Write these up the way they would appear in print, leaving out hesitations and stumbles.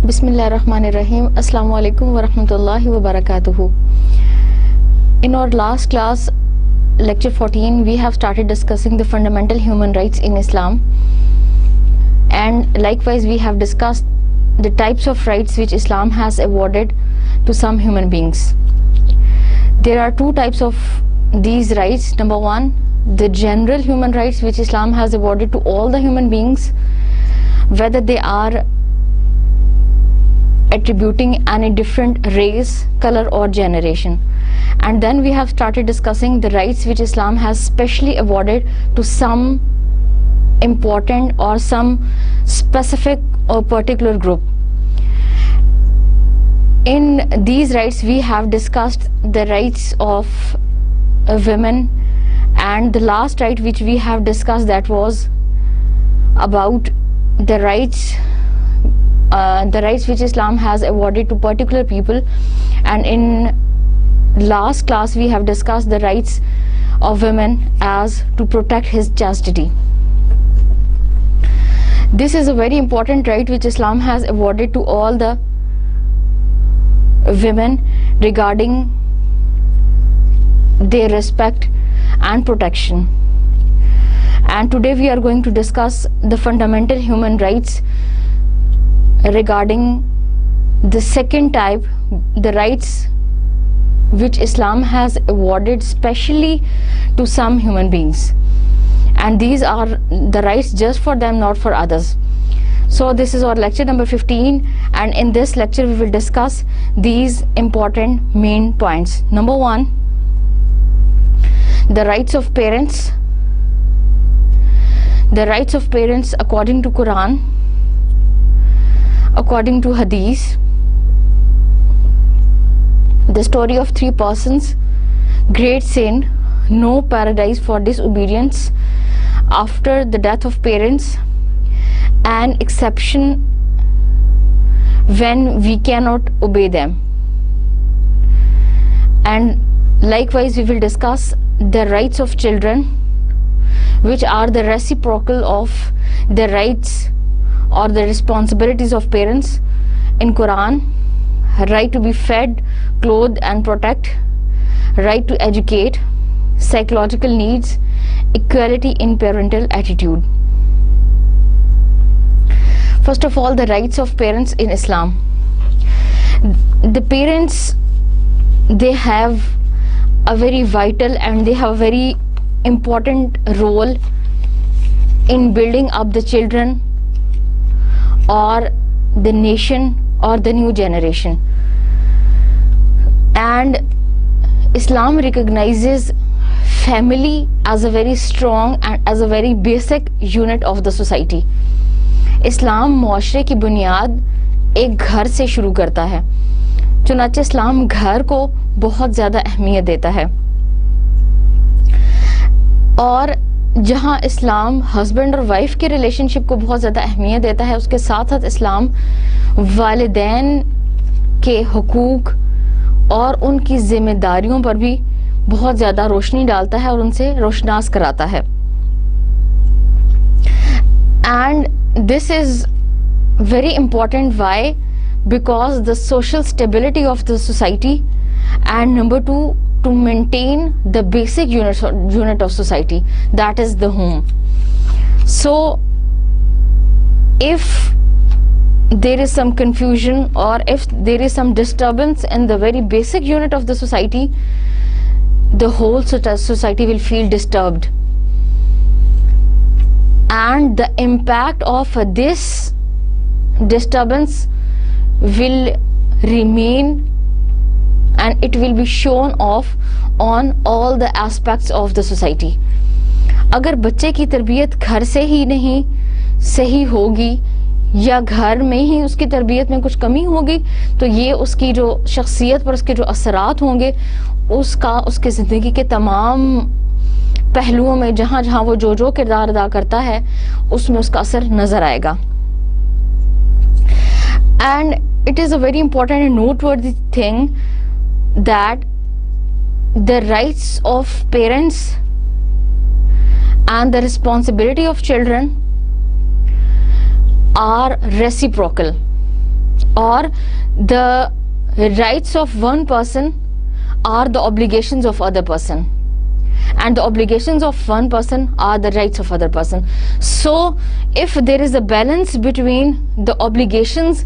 Bismillahirrahmanirrahim. Assalamu alaikum wa rahmatullahi wa barakatuhu. In our last class, lecture 14, we have started discussing the fundamental human rights in Islam, and likewise we have discussed the types of rights which Islam has awarded to some human beings. There are two types of these rights. Number one, the general human rights which Islam has awarded to all the human beings, whether they are attributing any different race, color or generation. And then we have started discussing the rights which Islam has specially awarded to some important or some specific or particular group. In these rights we have discussed the rights of women, and the last right which we have discussed, that was about the rights which Islam has awarded to particular people. And in last class we have discussed the rights of women as to protect his chastity. This is a very important right which Islam has awarded to all the women regarding their respect and protection. And today we are going to discuss the fundamental human rights regarding the second type, the rights which Islam has awarded specially to some human beings, and these are the rights just for them, not for others. So this is our lecture number 15, and in this lecture we will discuss these important main points. Number one, the rights of parents. The rights of parents according to Quran, according to Hadith. The story of three persons: great sin, no paradise for disobedience after the death of parents, an exception when we cannot obey them. And likewise we will discuss the rights of children, which are the reciprocal of the rights or the responsibilities of parents in Quran: right to be fed, clothed and protect, right to educate, psychological needs, equality in parental attitude. First of all, the rights of parents in Islam. The parents, they have a very vital and they have a very important role in building up the children or the nation or the new generation. And Islam recognizes family as a very strong and as a very basic unit of the society. اسلام معاشرے کی بنیاد ایک گھر سے شروع کرتا ہے، چنانچہ اسلام گھر کو بہت زیادہ اہمیت دیتا ہے. اور جہاں اسلام ہسبینڈ اور وائف کے ریلیشن شپ کو بہت زیادہ اہمیت دیتا ہے، اس کے ساتھ ساتھ اسلام والدین کے حقوق اور ان کی ذمہ داریوں پر بھی بہت زیادہ روشنی ڈالتا ہے اور ان سے روشناس کراتا ہے. And this is very important. Why? Because the social stability of the society, and number two, to maintain the basic unit of society, that is the home. So if there is some confusion or if there is some disturbance in the very basic unit of the society, the whole society will feel disturbed. And the impact of this disturbance will remain, and it will be shown off on all the aspects of the society. اگر بچے کی تربیت گھر سے ہی نہیں صحیح ہوگی یا گھر میں ہی اس کی تربیت میں کچھ کمی ہوگی، تو یہ اس کی جو شخصیت پر اس کے جو اثرات ہوں گے، اس کے زندگی کے تمام پہلوؤں میں جہاں جہاں وہ جو کردار ادا کرتا ہے اس میں اس کا اثر نظر آئے گا. And it is a very important and noteworthy thing that the rights of parents and the responsibility of children are reciprocal. or the rights of one person are the obligations of other person, and the obligations of one person are the rights of other person. So if there is a balance between the obligations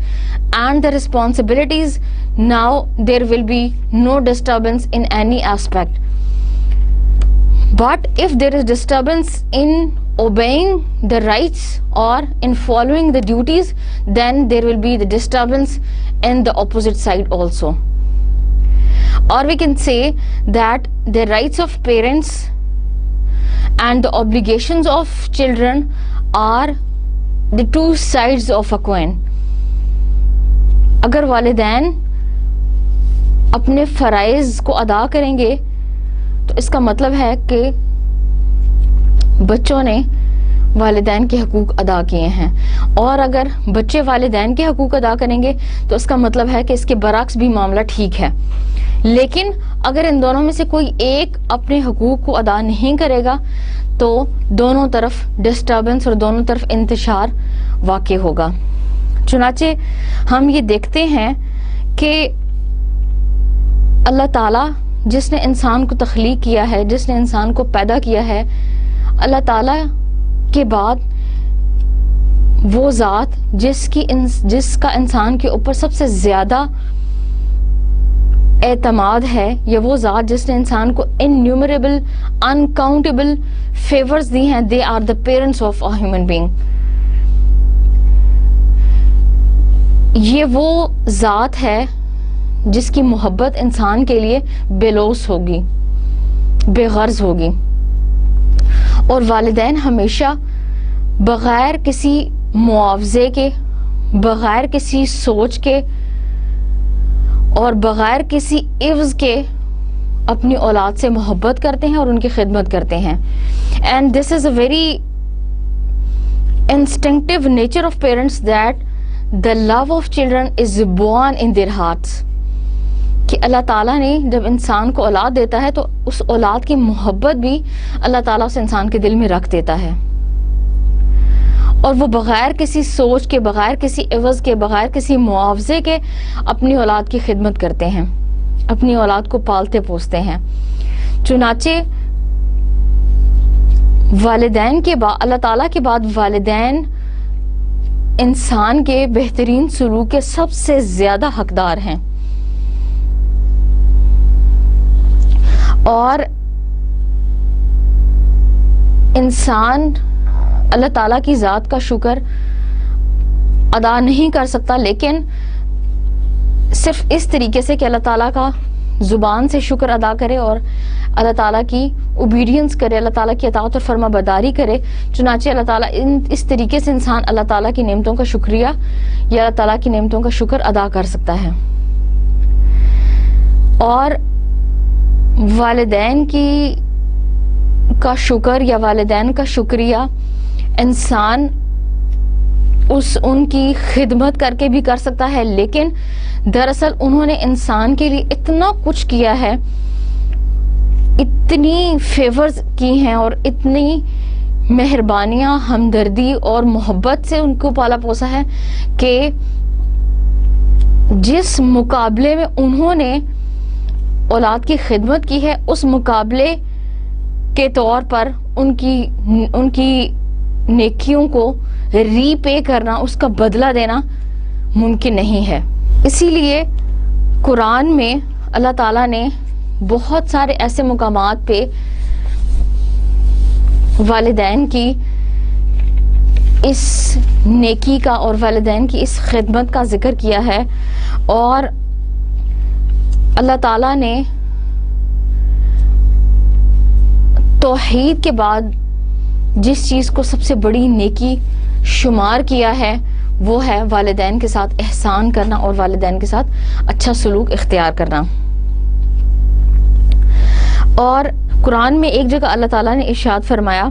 and the responsibilities, now there will be no disturbance in any aspect. But if there is disturbance in obeying the rights or in following the duties, then there will be the disturbance in the opposite side also. Or we can say that the rights of parents and the obligations of children are the two sides of a coin. اگر والدین اپنے فرائض کو ادا کریں گے تو اس کا مطلب ہے کہ بچوں نے والدین کے حقوق ادا کیے ہیں، اور اگر بچے والدین کے حقوق ادا کریں گے تو اس کا مطلب ہے کہ اس کے برعکس بھی معاملہ ٹھیک ہے. لیکن اگر ان دونوں میں سے کوئی ایک اپنے حقوق کو ادا نہیں کرے گا تو دونوں طرف ڈسٹربنس اور دونوں طرف انتشار واقع ہوگا. چنانچہ ہم یہ دیکھتے ہیں کہ اللہ تعالیٰ جس نے انسان کو تخلیق کیا ہے، جس نے انسان کو پیدا کیا ہے، اللہ تعالیٰ کے بعد وہ ذات جس کا انسان کے اوپر سب سے زیادہ اعتماد ہے، یا وہ ذات جس نے انسان کو انیومریبل انکاؤنٹیبل فیورز دی ہیں، they are the parents of a human being. یہ وہ ذات ہے جس کی محبت انسان کے لیے بے لوث ہوگی، بے غرض ہوگی. اور والدین ہمیشہ بغیر کسی معاوضے کے، بغیر کسی سوچ کے اور بغیر کسی عوض کے اپنی اولاد سے محبت کرتے ہیں اور ان کی خدمت کرتے ہیں. And this is a very instinctive nature of parents that the love of children is born in their hearts. کہ اللہ تعالیٰ نے جب انسان کو اولاد دیتا ہے تو اس اولاد کی محبت بھی اللہ تعالیٰ اس انسان کے دل میں رکھ دیتا ہے، اور وہ بغیر کسی سوچ کے، بغیر کسی عوض کے، بغیر کسی معاوضے کے اپنی اولاد کی خدمت کرتے ہیں، اپنی اولاد کو پالتے پوستے ہیں. چنانچہ والدین کے بعد، اللہ تعالیٰ کے بعد والدین انسان کے بہترین سلوک کے سب سے زیادہ حقدار ہیں. اور انسان اللہ تعالیٰ کی ذات کا شکر ادا نہیں کر سکتا، لیکن صرف اس طریقے سے کہ اللہ تعالیٰ کا زبان سے شکر ادا کرے اور اللہ تعالیٰ کی اوبیڈینس کرے، اللہ تعالیٰ کی اطاعت اور فرما برداری کرے. چنانچہ اللہ تعالیٰ اس طریقے سے انسان اللہ تعالیٰ کی نعمتوں کا شکریہ یا اللہ تعالیٰ کی نعمتوں کا شکر ادا کر سکتا ہے. اور والدین کا شکر یا والدین کا شکریہ انسان ان کی خدمت کر کے بھی کر سکتا ہے، لیکن دراصل انہوں نے انسان کے لیے اتنا کچھ کیا ہے، اتنی فیورز کی ہیں اور اتنی مہربانیاں، ہمدردی اور محبت سے ان کو پالا پوسا ہے کہ جس مقابلے میں انہوں نے اولاد کی خدمت کی ہے، اس مقابلے کے طور پر ان کی نیکیوں کو ری پے کرنا، اس کا بدلہ دینا ممکن نہیں ہے. اسی لیے قرآن میں اللہ تعالیٰ نے بہت سارے ایسے مقامات پہ والدین کی اس نیکی کا اور والدین کی اس خدمت کا ذکر کیا ہے. اور اللہ تعالیٰ نے توحید کے بعد جس چیز کو سب سے بڑی نیکی شمار کیا ہے وہ ہے والدین کے ساتھ احسان کرنا اور والدین کے ساتھ اچھا سلوک اختیار کرنا. اور قرآن میں ایک جگہ اللہ تعالیٰ نے ارشاد فرمایا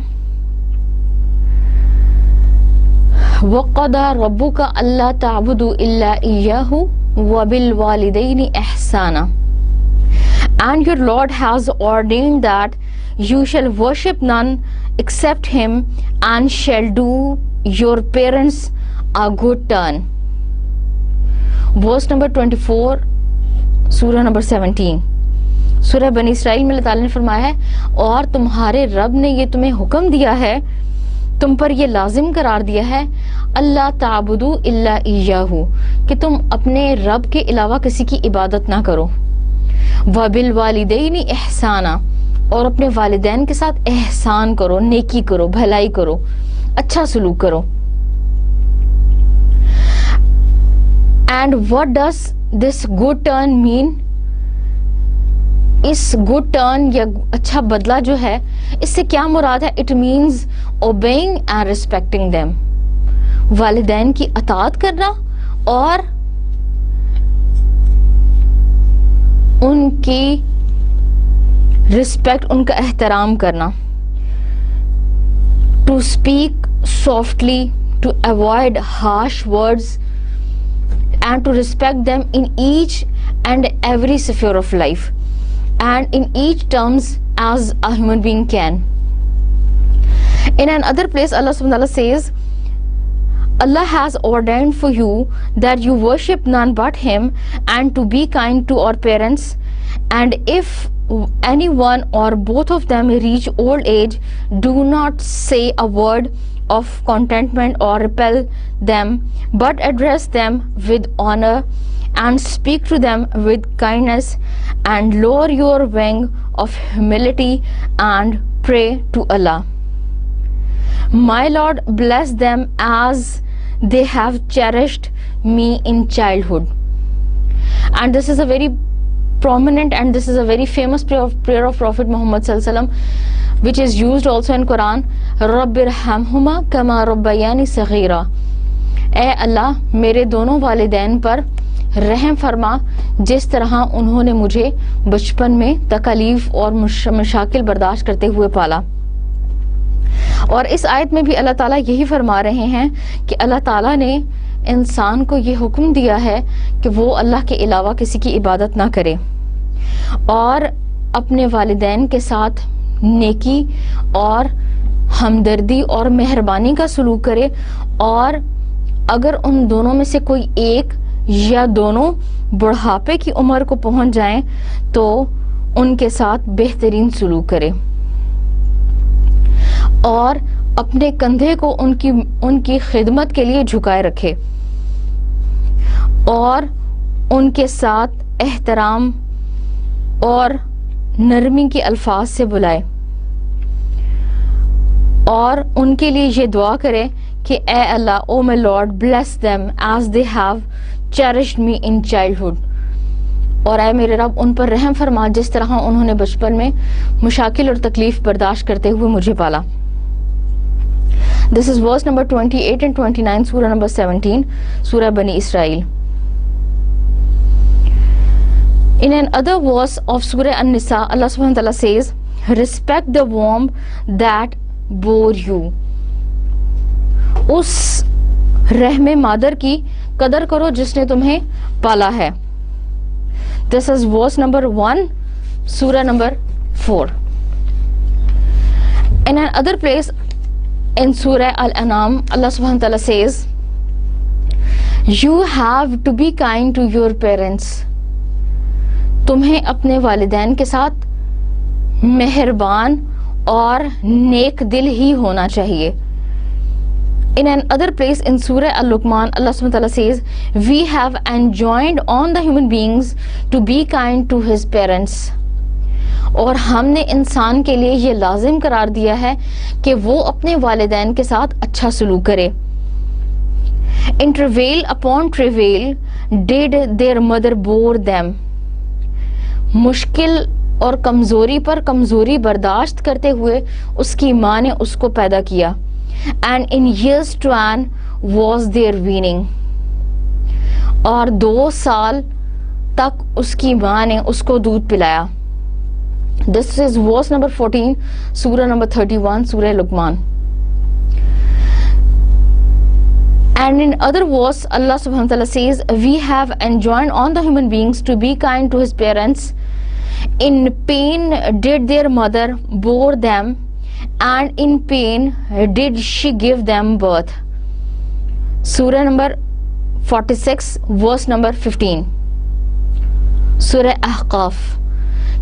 وَقَضَى رَبُّكَ أَلَّا تَعْبُدُوا إِلَّا إِيَّاهُ وَبِالْوَالِدَيْنِ إِحْسَانًا. And your Lord has ordained that you shall worship none except him and shall do your parents a good turn. verse number 24 سورہ نمبر 17. سورہ بنی اسرائیل میں اللہ تعالیٰ نے فرمایا ہے اور تمہارے رب نے یہ تمہیں حکم دیا ہے, تم پر یہ لازم قرار دیا ہے, اللہ تعبدو الا ایاہو, کہ تم اپنے رب کے علاوہ کسی کی عبادت نہ کرو, وبالوالدین احسانا, اور اپنے والدین کے ساتھ احسان کرو, نیکی کرو, بھلائی کرو, اچھا سلوک کرو. And what does this good turn mean? Us good turn یا اچھا بدلہ جو ہے اس سے کیا مراد ہے؟ It means obeying and respecting them. والدین کی اطاعت کرنا اور ان کی رسپیکٹ, ان کا احترام کرنا. To speak softly, to avoid harsh words, and to respect them in each and every sphere of life and in each terms as a human being can. In another place Allah subhanahu wa ta'ala says, Allah has ordained for you that you worship none but him and to be kind to our parents, and if anyone or both of them reach old age, do not say a word of contentment or repel them, but address them with honor and speak to them with kindness, and lower your wing of humility and pray to Allah. My Lord bless them as they have cherished me in childhood. And this is a very prominent and this is a very famous prayer of Prophet Muhammad sallallahu alaihi wasallam, which is used also in Quran. رَبِّرْحَمْهُمَا كَمَا رَبَّيَانِ صَغِيرًا, اے اللہ میرے دونوں والدین پر رحم فرما جس طرح انہوں نے مجھے بچپن میں تکالیف اور مشاکل برداشت کرتے ہوئے پالا. اور اس آیت میں بھی اللہ تعالیٰ یہی فرما رہے ہیں کہ اللہ تعالیٰ نے انسان کو یہ حکم دیا ہے کہ وہ اللہ کے علاوہ کسی کی عبادت نہ کرے اور اپنے والدین کے ساتھ نیکی اور ہمدردی اور مہربانی کا سلوک کرے, اور اگر ان دونوں میں سے کوئی ایک یا دونوں بڑھاپے کی عمر کو پہنچ جائیں تو ان کے ساتھ بہترین سلوک کرے, اور اپنے کندھے کو ان کی خدمت کے لیے جھکائے رکھے, اور ان کے ساتھ احترام اور نرمی کے الفاظ سے بلائے, اور ان کے لیے یہ دعا کرے کہ اے اللہ, او مائی lord bless them as they have cherished me in childhood, اور اے میرے رب ان پر رحم فرما جس طرح انہوں نے بچپن میں مشاکل اور تکلیف برداشت کرتے ہوئے مجھے پالا. This is verse number 28 and 29, سورہ نمبر 17, سورہ بنی اسرائیل. In another verse of Surah An-Nisa, Allah subhanahu wa ta'ala says, respect the womb that bore you. اس رحم مادر کی قدر کرو جس نے تمہیں پالا ہے. This is verse number 1, Surah number 4. In another place in Surah Al-An'am, Allah subhanahu wa ta'ala says, you have to be kind to your parents. تمہیں اپنے والدین کے ساتھ مہربان اور نیک دل ہی ہونا چاہیے. In another place in Surah Al-Luqman, Allah subhanahu wa ta'ala says, we have enjoined on the human beings to be kind to his parents. اور ہم نے انسان کے لیے یہ لازم قرار دیا ہے کہ وہ اپنے والدین کے ساتھ اچھا سلوک کرے. In travail upon travail did their mother bore them. مشکل اور کمزوری پر کمزوری برداشت کرتے ہوئے اس کی ماں نے اس کو پیدا کیا. And in years twain was their weaning. اور 2 سال تک اس کی ماں نے اس کو دودھ پلایا. This is verse number 14, Surah number 31, Surah Luqman. And in other verse, Allah subhanahu wa ta'ala says, we have enjoined on the human beings to be kind to his parents. In pain did their mother bore them, and in pain did she give them birth. Surah number 46 verse number 15 سورہ احقاف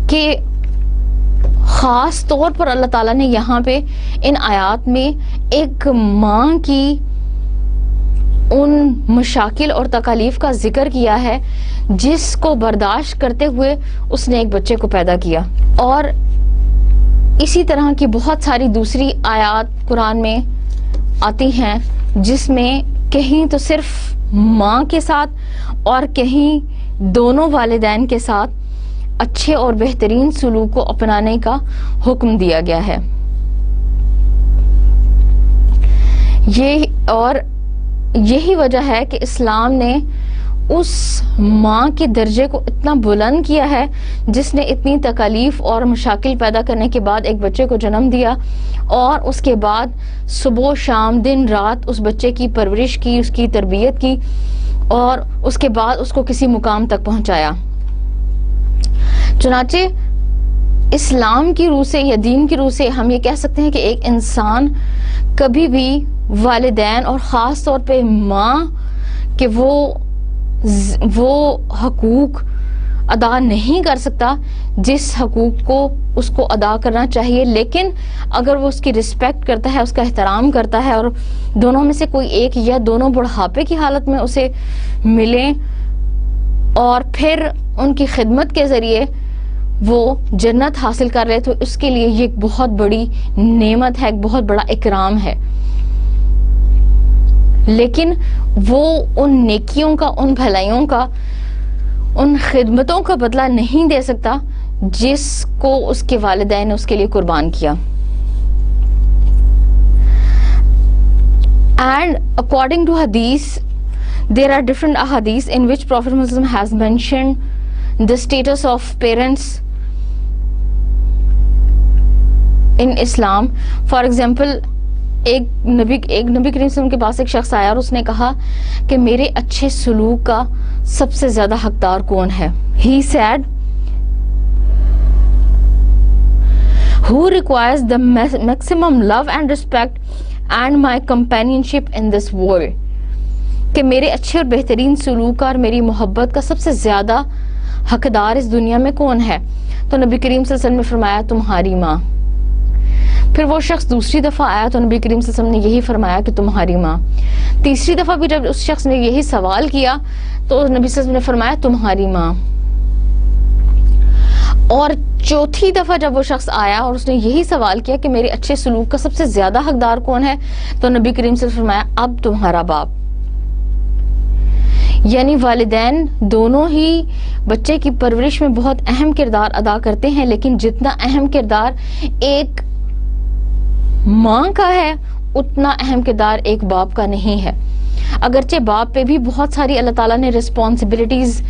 کہ خاص طور پر اللہ تعالیٰ نے یہاں پہ ان آیات میں ایک ماں کی ان مشاکل اور تکالیف کا ذکر کیا ہے جس کو برداشت کرتے ہوئے اس نے ایک بچے کو پیدا کیا. اور اسی طرح کی بہت ساری دوسری آیات قرآن میں آتی ہیں جس میں کہیں تو صرف ماں کے ساتھ اور کہیں دونوں والدین کے ساتھ اچھے اور بہترین سلوک کو اپنانے کا حکم دیا گیا ہے. یہی وجہ ہے کہ اسلام نے اس ماں کے درجے کو اتنا بلند کیا ہے جس نے اتنی تکالیف اور مشاکل پیدا کرنے کے بعد ایک بچے کو جنم دیا اور اس کے بعد صبح و شام دن رات اس بچے کی پرورش کی, اس کی تربیت کی اور اس کے بعد اس کو کسی مقام تک پہنچایا. چنانچہ اسلام کی روح سے یا دین کی روح سے ہم یہ کہہ سکتے ہیں کہ ایک انسان کبھی بھی والدین اور خاص طور پہ ماں کہ وہ حقوق ادا نہیں کر سکتا جس حقوق کو اس کو ادا کرنا چاہیے, لیکن اگر وہ اس کی رسپیکٹ کرتا ہے, اس کا احترام کرتا ہے اور دونوں میں سے کوئی ایک یا دونوں بڑھاپے کی حالت میں اسے ملیں اور پھر ان کی خدمت کے ذریعے وہ جنت حاصل کر لے تو اس کے لیے یہ ایک بہت بڑی نعمت ہے, ایک بہت بڑا اکرام ہے. لیکن وہ ان نیکیوں کا, ان بھلائیوں کا, ان خدمتوں کا بدلہ نہیں دے سکتا جس کو اس کے والدین نے اس کے لیے قربان کیا. And according to hadith, there are different ahadith in which Prophet Muslim has mentioned the status of parents in Islam. For example, ایک نبی کریم صلی اللہ علیہ وسلم کے پاس ایک شخص آیا اور اس نے کہا کہ میرے اچھے سلوک کا سب سے زیادہ حقدار کون ہے. He said, who requires the maximum love and respect and my companionship in this world. کہ میرے اچھے اور بہترین سلوک کا اور میری محبت کا سب سے زیادہ حقدار اس دنیا میں کون ہے. تو نبی کریم صلی اللہ علیہ وسلم نے فرمایا تمہاری ماں. پھر وہ شخص دوسری دفعہ آیا تو نبی کریم صلی اللہ علیہ وسلم نے یہی فرمایا کہ تمہاری ماں. تیسری دفعہ بھی جب اس شخص نے یہی سوال کیا تو نبی صلی اللہ علیہ وسلم نے فرمایا تمہاری ماں. اور چوتھی دفعہ جب وہ شخص آیا اور اس نے یہی سوال کیا کہ میرے اچھے سلوک کا سب سے زیادہ حقدار کون ہے تو نبی کریم صلی اللہ علیہ وسلم نے فرمایا اب تمہارا باپ. یعنی والدین دونوں ہی بچے کی پرورش میں بہت اہم کردار ادا کرتے ہیں, لیکن جتنا اہم کردار ایک ماں کا ہے اتنا اہم کردار ایک باپ کا نہیں ہے. اگرچہ باپ پہ بھی بہت ساری اللہ تعالیٰ نے رسپانسبلٹیز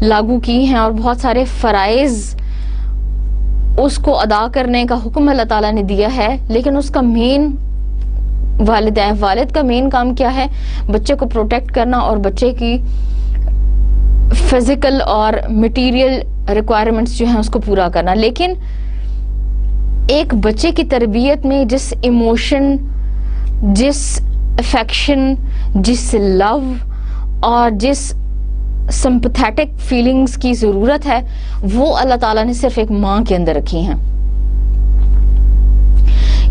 لاگو کی ہیں اور بہت سارے فرائض اس کو ادا کرنے کا حکم اللہ تعالیٰ نے دیا ہے, لیکن اس کا مین والد کا مین کام کیا ہے؟ بچے کو پروٹیکٹ کرنا اور بچے کی فزیکل اور مٹیریل ریکوائرمنٹس جو ہیں اس کو پورا کرنا. لیکن ایک بچے کی تربیت میں جس ایموشن, جس افیکشن, جس لو اور جس سمپتھیٹک فیلنگز کی ضرورت ہے وہ اللہ تعالیٰ نے صرف ایک ماں کے اندر رکھی ہیں.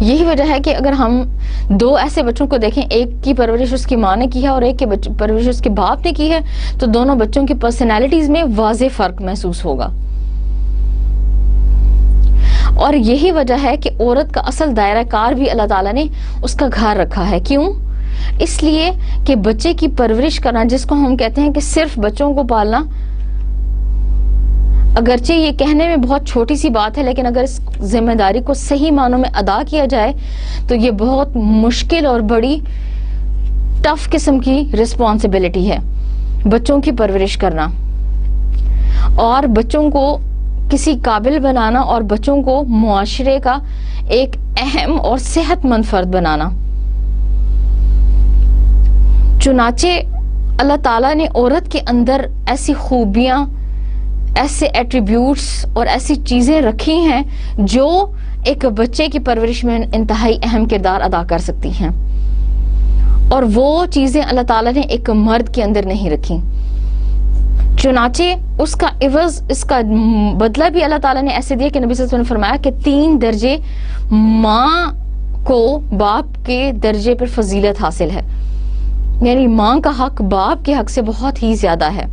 یہی وجہ ہے کہ اگر ہم دو ایسے بچوں کو دیکھیں, ایک کی پرورش اس کی ماں نے کی ہے اور ایک کی پرورش اس کے باپ نے کی ہے, تو دونوں بچوں کی پرسنالٹیز میں واضح فرق محسوس ہوگا. اور یہی وجہ ہے کہ عورت کا اصل دائرہ کار بھی اللہ تعالیٰ نے اس کا گھر رکھا ہے. کیوں؟ اس لیے کہ بچے کی پرورش کرنا, جس کو ہم کہتے ہیں کہ صرف بچوں کو پالنا, اگرچہ یہ کہنے میں بہت چھوٹی سی بات ہے, لیکن اگر اس ذمہ داری کو صحیح معنوں میں ادا کیا جائے تو یہ بہت مشکل اور بڑی ٹف قسم کی رسپانسبلٹی ہے بچوں کی پرورش کرنا اور بچوں کو کسی قابل بنانا اور بچوں کو معاشرے کا ایک اہم اور صحت مند فرد بنانا. چنانچہ اللہ تعالیٰ نے عورت کے اندر ایسی خوبیاں, ایسے ایٹریبیوٹس اور ایسی چیزیں رکھی ہیں جو ایک بچے کی پرورش میں انتہائی اہم کردار ادا کر سکتی ہیں. اور وہ چیزیں اللہ تعالیٰ نے ایک مرد کے اندر نہیں رکھی. چنانچہ اس کا عوض، اس کا بدلہ بھی اللہ تعالیٰ نے ایسے دیا کہ نبی صلی اللہ علیہ وسلم نے فرمایا کہ 3 درجے ماں کو باپ کے درجے پر فضیلت حاصل ہے. یعنی ماں کا حق باپ کے حق سے بہت ہی زیادہ ہے.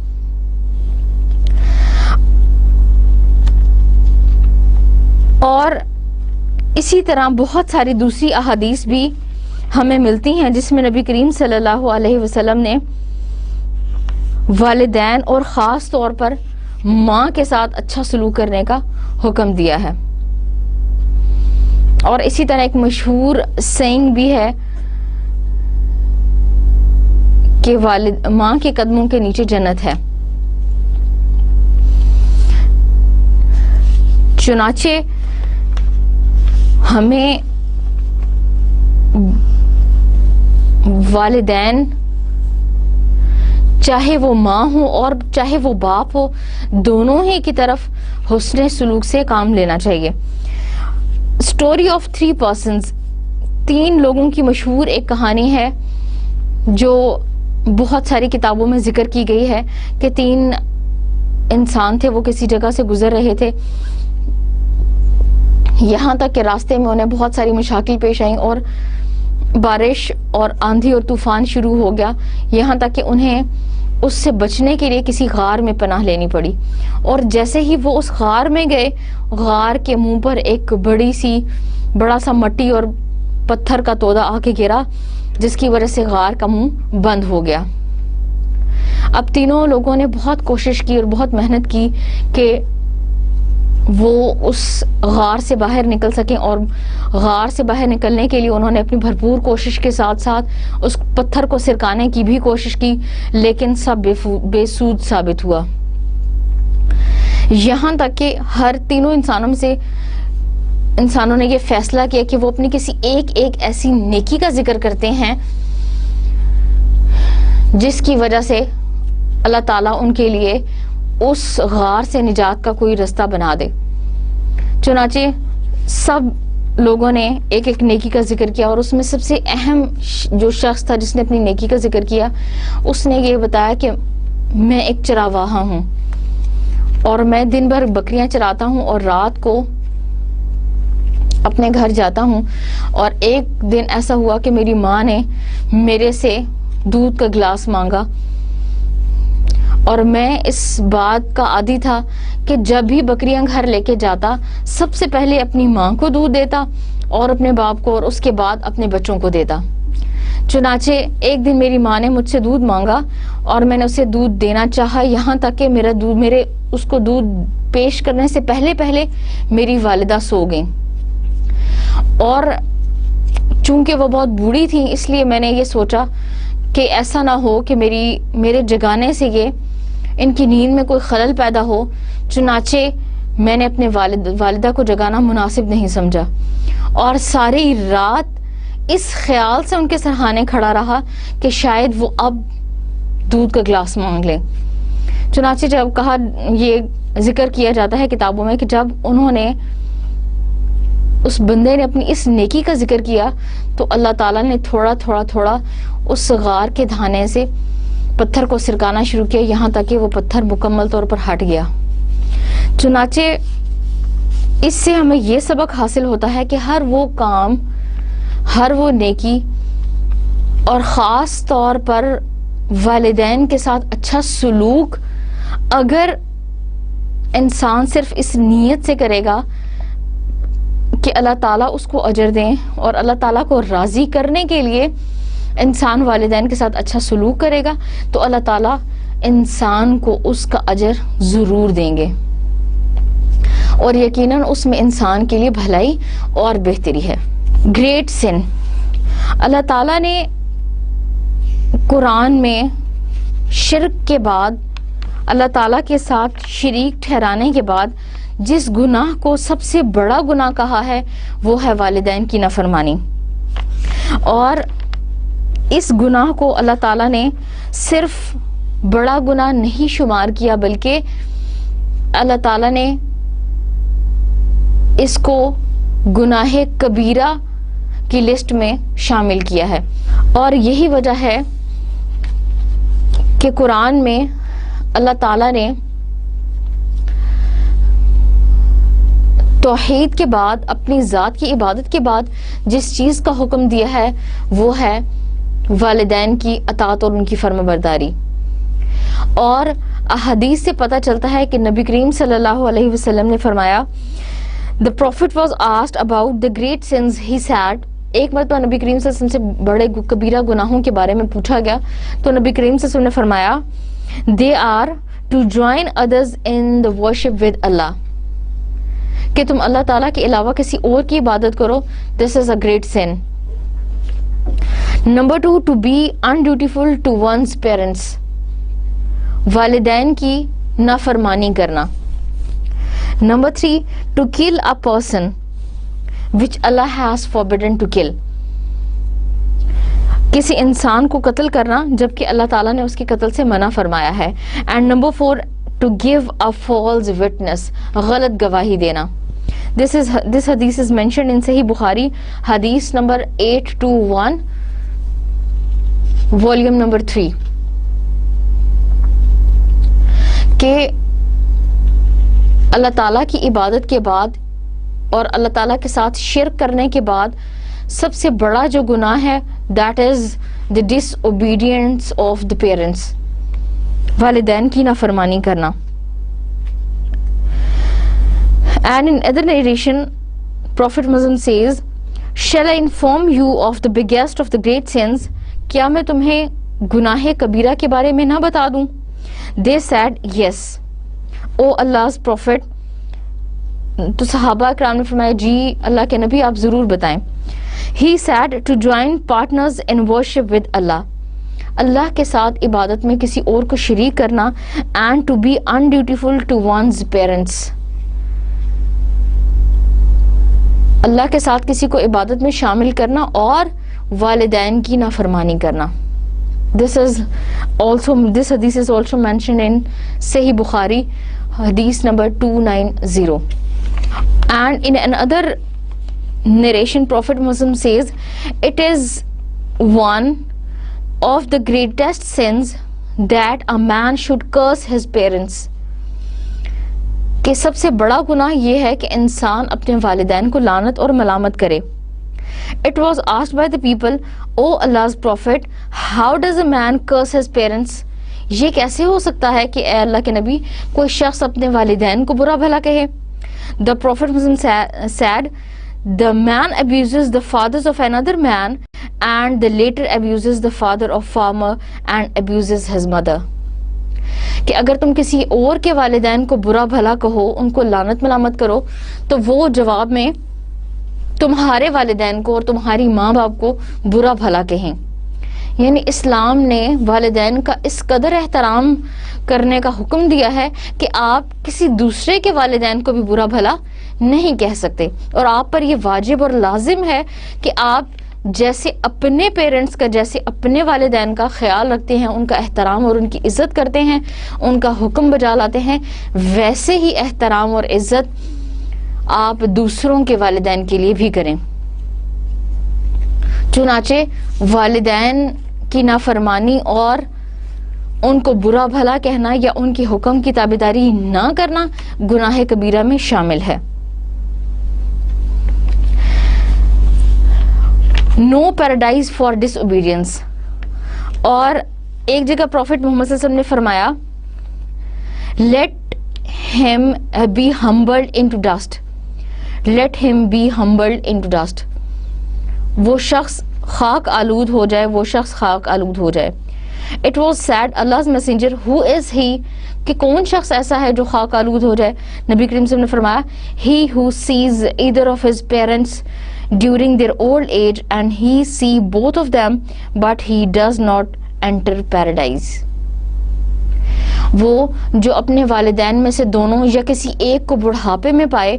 اور اسی طرح بہت ساری دوسری احادیث بھی ہمیں ملتی ہیں جس میں نبی کریم صلی اللہ علیہ وسلم نے والدین اور خاص طور پر ماں کے ساتھ اچھا سلوک کرنے کا حکم دیا ہے. اور اسی طرح ایک مشہور سینگ بھی ہے کہ ماں کے قدموں کے نیچے جنت ہے. چنانچہ ہمیں والدین چاہے وہ ماں ہو اور چاہے وہ باپ ہو، دونوں ہی کی طرف حسن سلوک سے کام لینا چاہیے. اسٹوری آف 3 persons، 3 لوگوں کی مشہور ایک کہانی ہے جو بہت ساری کتابوں میں ذکر کی گئی ہے کہ 3 انسان تھے، وہ کسی جگہ سے گزر رہے تھے، یہاں تک کہ راستے میں انہیں بہت ساری مشاکل پیش آئیں اور بارش اور آندھی اور طوفان شروع ہو گیا، یہاں تک کہ انہیں اس سے بچنے کے لیے کسی غار میں پناہ لینی پڑی. اور جیسے ہی وہ اس غار میں گئے، غار کے منہ پر ایک بڑا سا مٹی اور پتھر کا تودا آ کے گرا، جس کی وجہ سے غار کا منہ بند ہو گیا. اب تینوں لوگوں نے بہت کوشش کی اور بہت محنت کی کہ وہ اس غار سے باہر نکل سکیں، اور غار سے باہر نکلنے کے لیے انہوں نے اپنی بھرپور کوشش کے ساتھ ساتھ اس پتھر کو سرکانے کی بھی کوشش کی، لیکن سب بے سود ثابت ہوا. یہاں تک کہ ہر تینوں انسانوں نے یہ فیصلہ کیا کہ وہ اپنی کسی ایک ایسی نیکی کا ذکر کرتے ہیں جس کی وجہ سے اللہ تعالیٰ ان کے لیے اس غار سے نجات کا کوئی رستہ بنا دے. چنانچہ سب لوگوں نے ایک نیکی کا ذکر کیا، اور اس میں سب سے اہم جو شخص تھا جس نے اپنی نیکی کا ذکر کیا، اس نے یہ بتایا کہ میں ایک چراواہا ہوں اور میں دن بھر بکریاں چراتا ہوں اور رات کو اپنے گھر جاتا ہوں. اور ایک دن ایسا ہوا کہ میری ماں نے میرے سے دودھ کا گلاس مانگا، اور میں اس بات کا عادی تھا کہ جب بھی بکریاں گھر لے کے جاتا، سب سے پہلے اپنی ماں کو دودھ دیتا اور اپنے باپ کو، اور اس کے بعد اپنے بچوں کو دیتا. چنانچہ ایک دن میری ماں نے مجھ سے دودھ مانگا اور میں نے اسے دودھ دینا چاہا، یہاں تک کہ اس کو دودھ پیش کرنے سے پہلے میری والدہ سو گئیں. اور چونکہ وہ بہت بوڑھی تھیں، اس لیے میں نے یہ سوچا کہ ایسا نہ ہو کہ میرے جگانے سے یہ ان کی نیند میں کوئی خلل پیدا ہو. چنانچہ میں نے اپنے والدہ کو جگانا مناسب نہیں سمجھا، اور ساری رات اس خیال سے ان کے سرہانے کھڑا رہا کہ شاید وہ اب دودھ کا گلاس مانگ لیں. چنانچہ جب یہ ذکر کیا جاتا ہے کتابوں میں کہ جب انہوں نے اس بندے نے اپنی اس نیکی کا ذکر کیا تو اللہ تعالیٰ نے تھوڑا اس غار کے دھانے سے پتھر کو سرکانا شروع کیا، یہاں تک کہ وہ پتھر مکمل طور پر ہٹ گیا. چنانچہ اس سے ہمیں یہ سبق حاصل ہوتا ہے کہ ہر وہ کام، ہر وہ نیکی، اور خاص طور پر والدین کے ساتھ اچھا سلوک اگر انسان صرف اس نیت سے کرے گا کہ اللہ تعالیٰ اس کو اجر دیں، اور اللہ تعالیٰ کو راضی کرنے کے لیے انسان والدین کے ساتھ اچھا سلوک کرے گا، تو اللہ تعالیٰ انسان کو اس کا اجر ضرور دیں گے، اور یقیناً اس میں انسان کے لیے بھلائی اور بہتری ہے. گریٹ سن، اللہ تعالیٰ نے قرآن میں شرک کے بعد، اللہ تعالیٰ کے ساتھ شریک ٹھہرانے کے بعد جس گناہ کو سب سے بڑا گناہ کہا ہے وہ ہے والدین کی نافرمانی. اور اس گناہ کو اللہ تعالیٰ نے صرف بڑا گناہ نہیں شمار کیا، بلکہ اللہ تعالیٰ نے اس کو گناہ کبیرہ کی لسٹ میں شامل کیا ہے. اور یہی وجہ ہے کہ قرآن میں اللہ تعالیٰ نے توحید کے بعد اپنی ذات کی عبادت کے بعد جس چیز کا حکم دیا ہے وہ ہے والدین کی اطاعت اور ان کی فرما برداری. اور احادیث سے پتہ چلتا ہے کہ نبی کریم صلی اللہ علیہ وسلم نے فرمایا The Prophet was asked about the great sins. He said, ایک مرتبہ نبی کریم صلی اللہ علیہ وسلم سے بڑے کبیرہ گناہوں کے بارے میں پوچھا گیا تو نبی کریم صلی اللہ علیہ وسلم نے فرمایا They are to join others in the worship with Allah. کہ تم اللہ تعالیٰ کے علاوہ کسی اور کی عبادت کرو. This is a great sin. Number 2, to be undutiful to one's parents. والدین کی نافرمانی کرنا. Number 3, to kill a person which Allah has forbidden to kill. کسی انسان کو قتل کرنا جبکہ اللہ تعالیٰ نے اس کے قتل سے منع فرمایا ہے. And number 4, to give a false witness. غلط گواہی دینا. This hadith is mentioned in Sahih Bukhari, hadith number 821, volume number 3. کہ اللہ تعالیٰ کی عبادت کے بعد اور اللہ تعالیٰ کے ساتھ شرک کرنے کے بعد سب سے بڑا جو گناہ ہے that is the disobedience of the parents. والدین کی نافرمانی کرنا. And in other narration, Prophet Muhammad says, Shall I inform you of the biggest of the great sins? کیا میں تمہیں گناہ کبیرہ کے بارے میں نہ بتا دوں؟ They said, Yes. O Allah's Prophet. تو صحابہ کرام نے فرمایا جی اللہ کے نبی آپ ضرور بتائیں. He said, to join partners in worship with Allah. اللہ کے ساتھ عبادت میں کسی اور کو شریک کرنا. And to be undutiful to one's parents. اللہ کے ساتھ کسی کو عبادت میں شامل کرنا اور والدین کی نافرمانی کرنا. This hadith is also mentioned in Sahih Bukhari, hadith number 290. And in another narration, Prophet Muhammad says, it is one of the greatest sins that a man should curse his parents. کہ سب سے بڑا گناہ یہ ہے کہ انسان اپنے والدین کو لعنت اور ملامت کرے. It was asked by the people, O Allah's Prophet, how does a man curse his parents? یہ کیسے ہو سکتا ہے کہ اے اللہ کے نبی کوئی شخص اپنے والدین کو برا بھلا کہے؟ The Prophet said, the man abuses the fathers of another man and the later abuses the father of farmer and abuses his mother. کہ اگر تم کسی اور کے والدین کو برا بھلا کہو ان کو لعنت ملامت کرو تو وہ جواب میں تمہارے والدین کو اور تمہاری ماں باپ کو برا بھلا کہیں. یعنی اسلام نے والدین کا اس قدر احترام کرنے کا حکم دیا ہے کہ آپ کسی دوسرے کے والدین کو بھی برا بھلا نہیں کہہ سکتے اور آپ پر یہ واجب اور لازم ہے کہ آپ جیسے اپنے پیرنٹس کا جیسے اپنے والدین کا خیال رکھتے ہیں ان کا احترام اور ان کی عزت کرتے ہیں ان کا حکم بجا لاتے ہیں ویسے ہی احترام اور عزت آپ دوسروں کے والدین کے لیے بھی کریں. چنانچہ والدین کی نافرمانی اور ان کو برا بھلا کہنا یا ان کے حکم کی تابعداری نہ کرنا گناہ کبیرہ میں شامل ہے. نو پیراڈائز فار ڈس اوبیڈینس. اور ایک جگہ پروفٹ محمد صلی اللہ علیہ وسلم نے فرمایا let him be humbled into dust. Let him be humbled into dust. وہ شخص خاک آلود ہو جائے وہ شخص خاک آلود ہو جائے. It was said Allah's messenger who is he کہ کون شخص ایسا ہے جو خاک آلود ہو جائے. نبی کریم صلی اللہ علیہ وسلم نے فرمایا he who sees either of his parents during their old age and he see both of them but he does not enter paradise. وہ جو اپنے والدین میں سے دونوں یا کسی ایک کو بڑھاپے میں پائے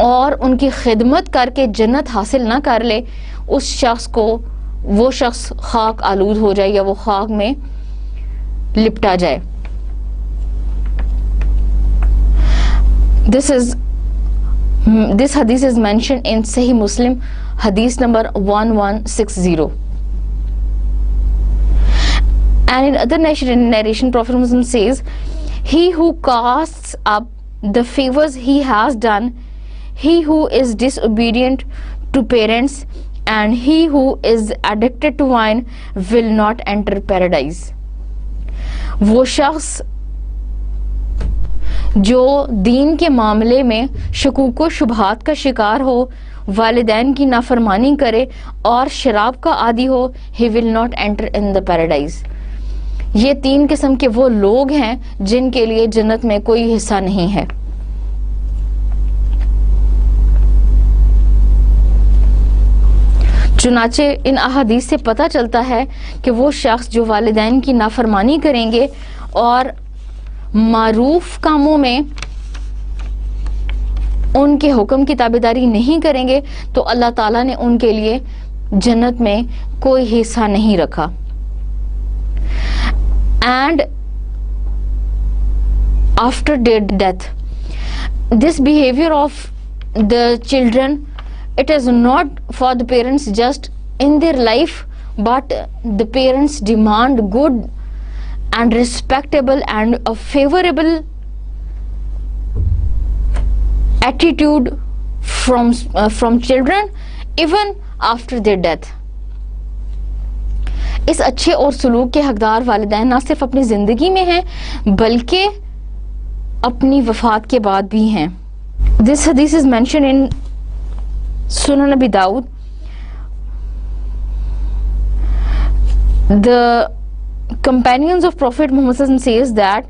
اور ان کی خدمت کر کے جنت حاصل نہ کر لے اس شخص کو وہ شخص خاک آلود ہو جائے یا وہ خاک میں لپٹا جائے. This is This hadith is mentioned in Sahih Muslim, hadith number 1160. And in other narration, Prophet Muhammad says, he who casts up the favors he has done, he who is disobedient to parents, and he who is addicted to wine will not enter paradise. وہ شخص جو دین کے معاملے میں شکوک و شبہات کا شکار ہو، والدین کی نافرمانی کرے اور شراب کا عادی ہو، he will not enter in the paradise. یہ تین قسم کے وہ لوگ ہیں جن کے لیے جنت میں کوئی حصہ نہیں ہے. چنانچہ ان احادیث سے پتہ چلتا ہے کہ وہ شخص جو والدین کی نافرمانی کریں گے اور معروف کاموں میں ان کے حکم کی تابعداری نہیں کریں گے تو اللہ تعالیٰ نے ان کے لیے جنت میں کوئی حصہ نہیں رکھا. And after death this behavior of the children, it is not for the parents just in their life, but the parents demand good and respectable and a favorable attitude from children even after their death. اس اچھے اور سلوک کے حقدار والدین نہ صرف اپنی زندگی میں ہیں بلکہ اپنی وفات کے بعد بھی ہیں. This hadith is mentioned in Sunan Abi Dawud. The companions of Prophet Muhammad says that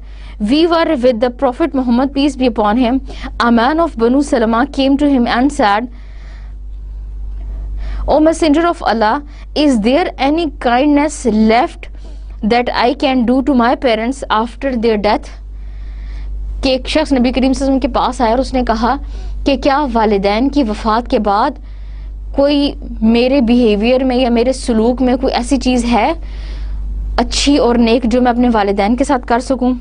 we were with the Prophet Muhammad, peace be upon him. A man of Banu Salama came to him and said, O Messenger of Allah, is there any kindness left that I can do to my parents after their death? کہ ایک شخص نبی کریم صلی اللہ علیہ وسلم کے پاس آیا اور اس نے کہا کہ کیا والدین کی وفات کے بعد کوئی میرے بیہیویئر میں یا میرے سلوک میں کوئی ایسی چیز ہے اچھی اور نیک جو میں اپنے والدین کے ساتھ کر سکوں؟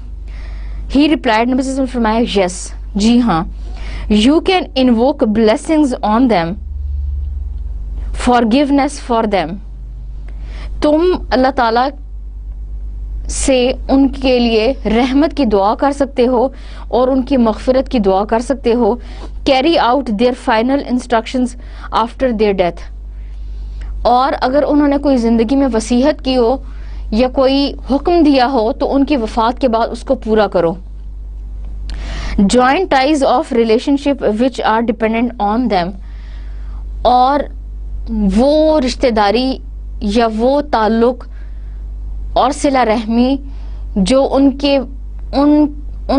ہی ریپلائڈ، نبی صلی اللہ علیہ وسلم فرمایا، یس، جی ہاں، you can invoke blessings on them, forgiveness for them. تم اللہ تعالیٰ سے ان کے لیے رحمت کی دعا کر سکتے ہو اور ان کی مغفرت کی دعا کر سکتے ہو. carry out their final instructions after their death. اور اگر انہوں نے کوئی زندگی میں وصیت کی ہو یا کوئی حکم دیا ہو تو ان کی وفات کے بعد اس کو پورا کرو. joint ties of relationship which are dependent on them. اور وہ رشتہ داری یا وہ تعلق اور صلہ رحمی جو ان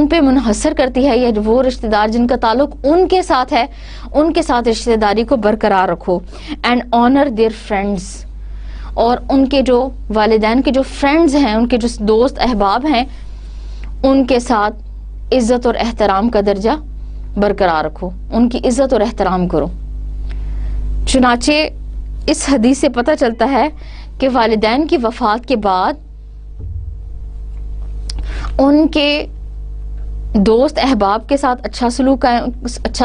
پہ منحصر کرتی ہے، یا وہ رشتہ دار جن کا تعلق ان کے ساتھ ہے، ان کے ساتھ رشتہ داری کو برقرار رکھو. And honour their friends. اور ان کے جو والدین کے جو فرینڈز ہیں، ان کے جو دوست احباب ہیں، ان کے ساتھ عزت اور احترام کا درجہ برقرار رکھو، ان کی عزت اور احترام کرو. چنانچہ اس حدیث سے پتہ چلتا ہے کہ والدین کی وفات کے بعد ان کے دوست احباب کے ساتھ اچھا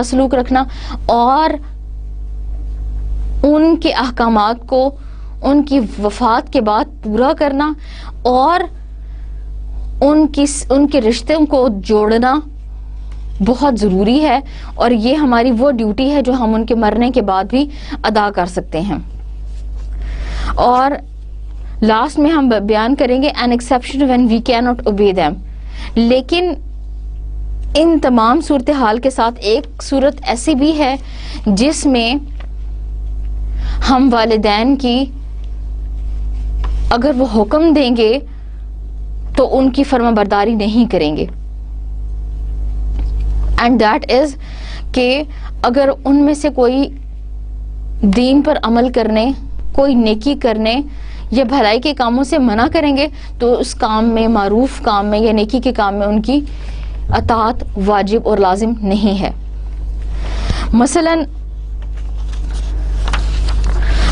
سلوک رکھنا اور ان کے احکامات کو ان کی وفات کے بعد پورا کرنا اور ان کے رشتوں کو جوڑنا بہت ضروری ہے. اور یہ ہماری وہ ڈیوٹی ہے جو ہم ان کے مرنے کے بعد بھی ادا کر سکتے ہیں. اور لاسٹ میں ہم بیان کریں گے an exception when we cannot obey them. لیکن ان تمام صورتحال کے ساتھ ایک صورت ایسی بھی ہے جس میں ہم والدین کی اگر وہ حکم دیں گے تو ان کی فرما برداری نہیں کریں گے. اینڈ دیٹ از کہ اگر ان میں سے کوئی دین پر عمل کرنے، کوئی نیکی کرنے یا بھلائی کے کاموں سے منع کریں گے تو اس کام میں، معروف کام میں یا نیکی کے کام میں ان کی اطاعت واجب اور لازم نہیں ہے. مثلا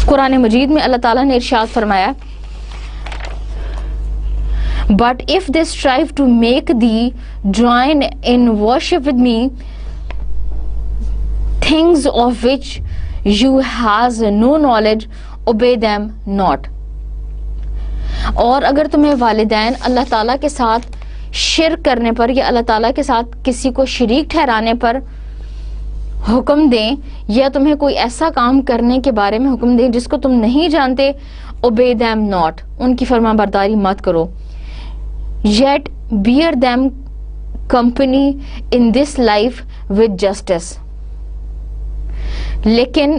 قرآن مجید میں اللہ تعالیٰ نے ارشاد فرمایا، But if they strive to make thee join in worship with me, things of which you has no knowledge, obey them not. اور اگر تمہیں والدین اللہ تعالیٰ کے ساتھ شرک کرنے پر یا اللہ تعالیٰ کے ساتھ کسی کو شریک ٹھہرانے پر حکم دیں یا تمہیں کوئی ایسا کام کرنے کے بارے میں حکم دیں جس کو تم نہیں جانتے, obey them not, ان کی فرما برداری مت کرو. Yet bear them company in this life with justice, لیکن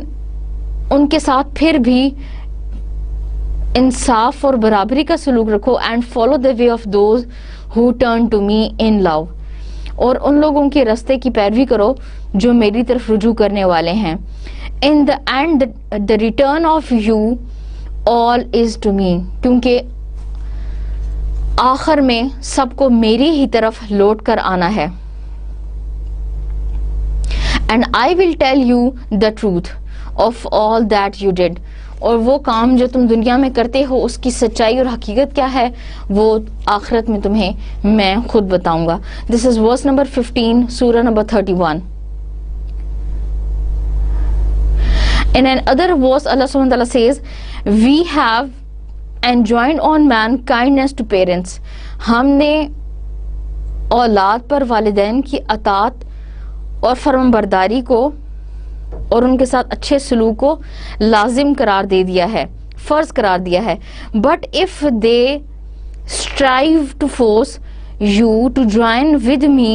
ان کے ساتھ پھر بھی انصاف اور برابری کا سلوک رکھو. and follow the way of those who turn to me in love, اور ان لوگوں کے راستے کی پیروی کرو جو میری طرف رجوع کرنے والے ہیں. in the end the return of you all is to me, کیونکہ آخر میں سب کو میری ہی طرف لوٹ کر آنا ہے. and I will tell you the truth of all that you did, اور وہ کام جو تم دنیا میں کرتے ہو اس کی سچائی اور حقیقت کیا ہے وہ آخرت میں تمہیں میں خود بتاؤں گا. This is verse number 15, surah number 31. In another verse, Allah subhanahu wa ta'ala says, we have enjoined on man kindness to parents. ہم نے اولاد پر والدین کی اطاعت اور فرمان برداری کو اور ان کے ساتھ اچھے سلوک کو لازم قرار دے دیا ہے, فرض قرار دیا ہے. But if they strive to force you to join with me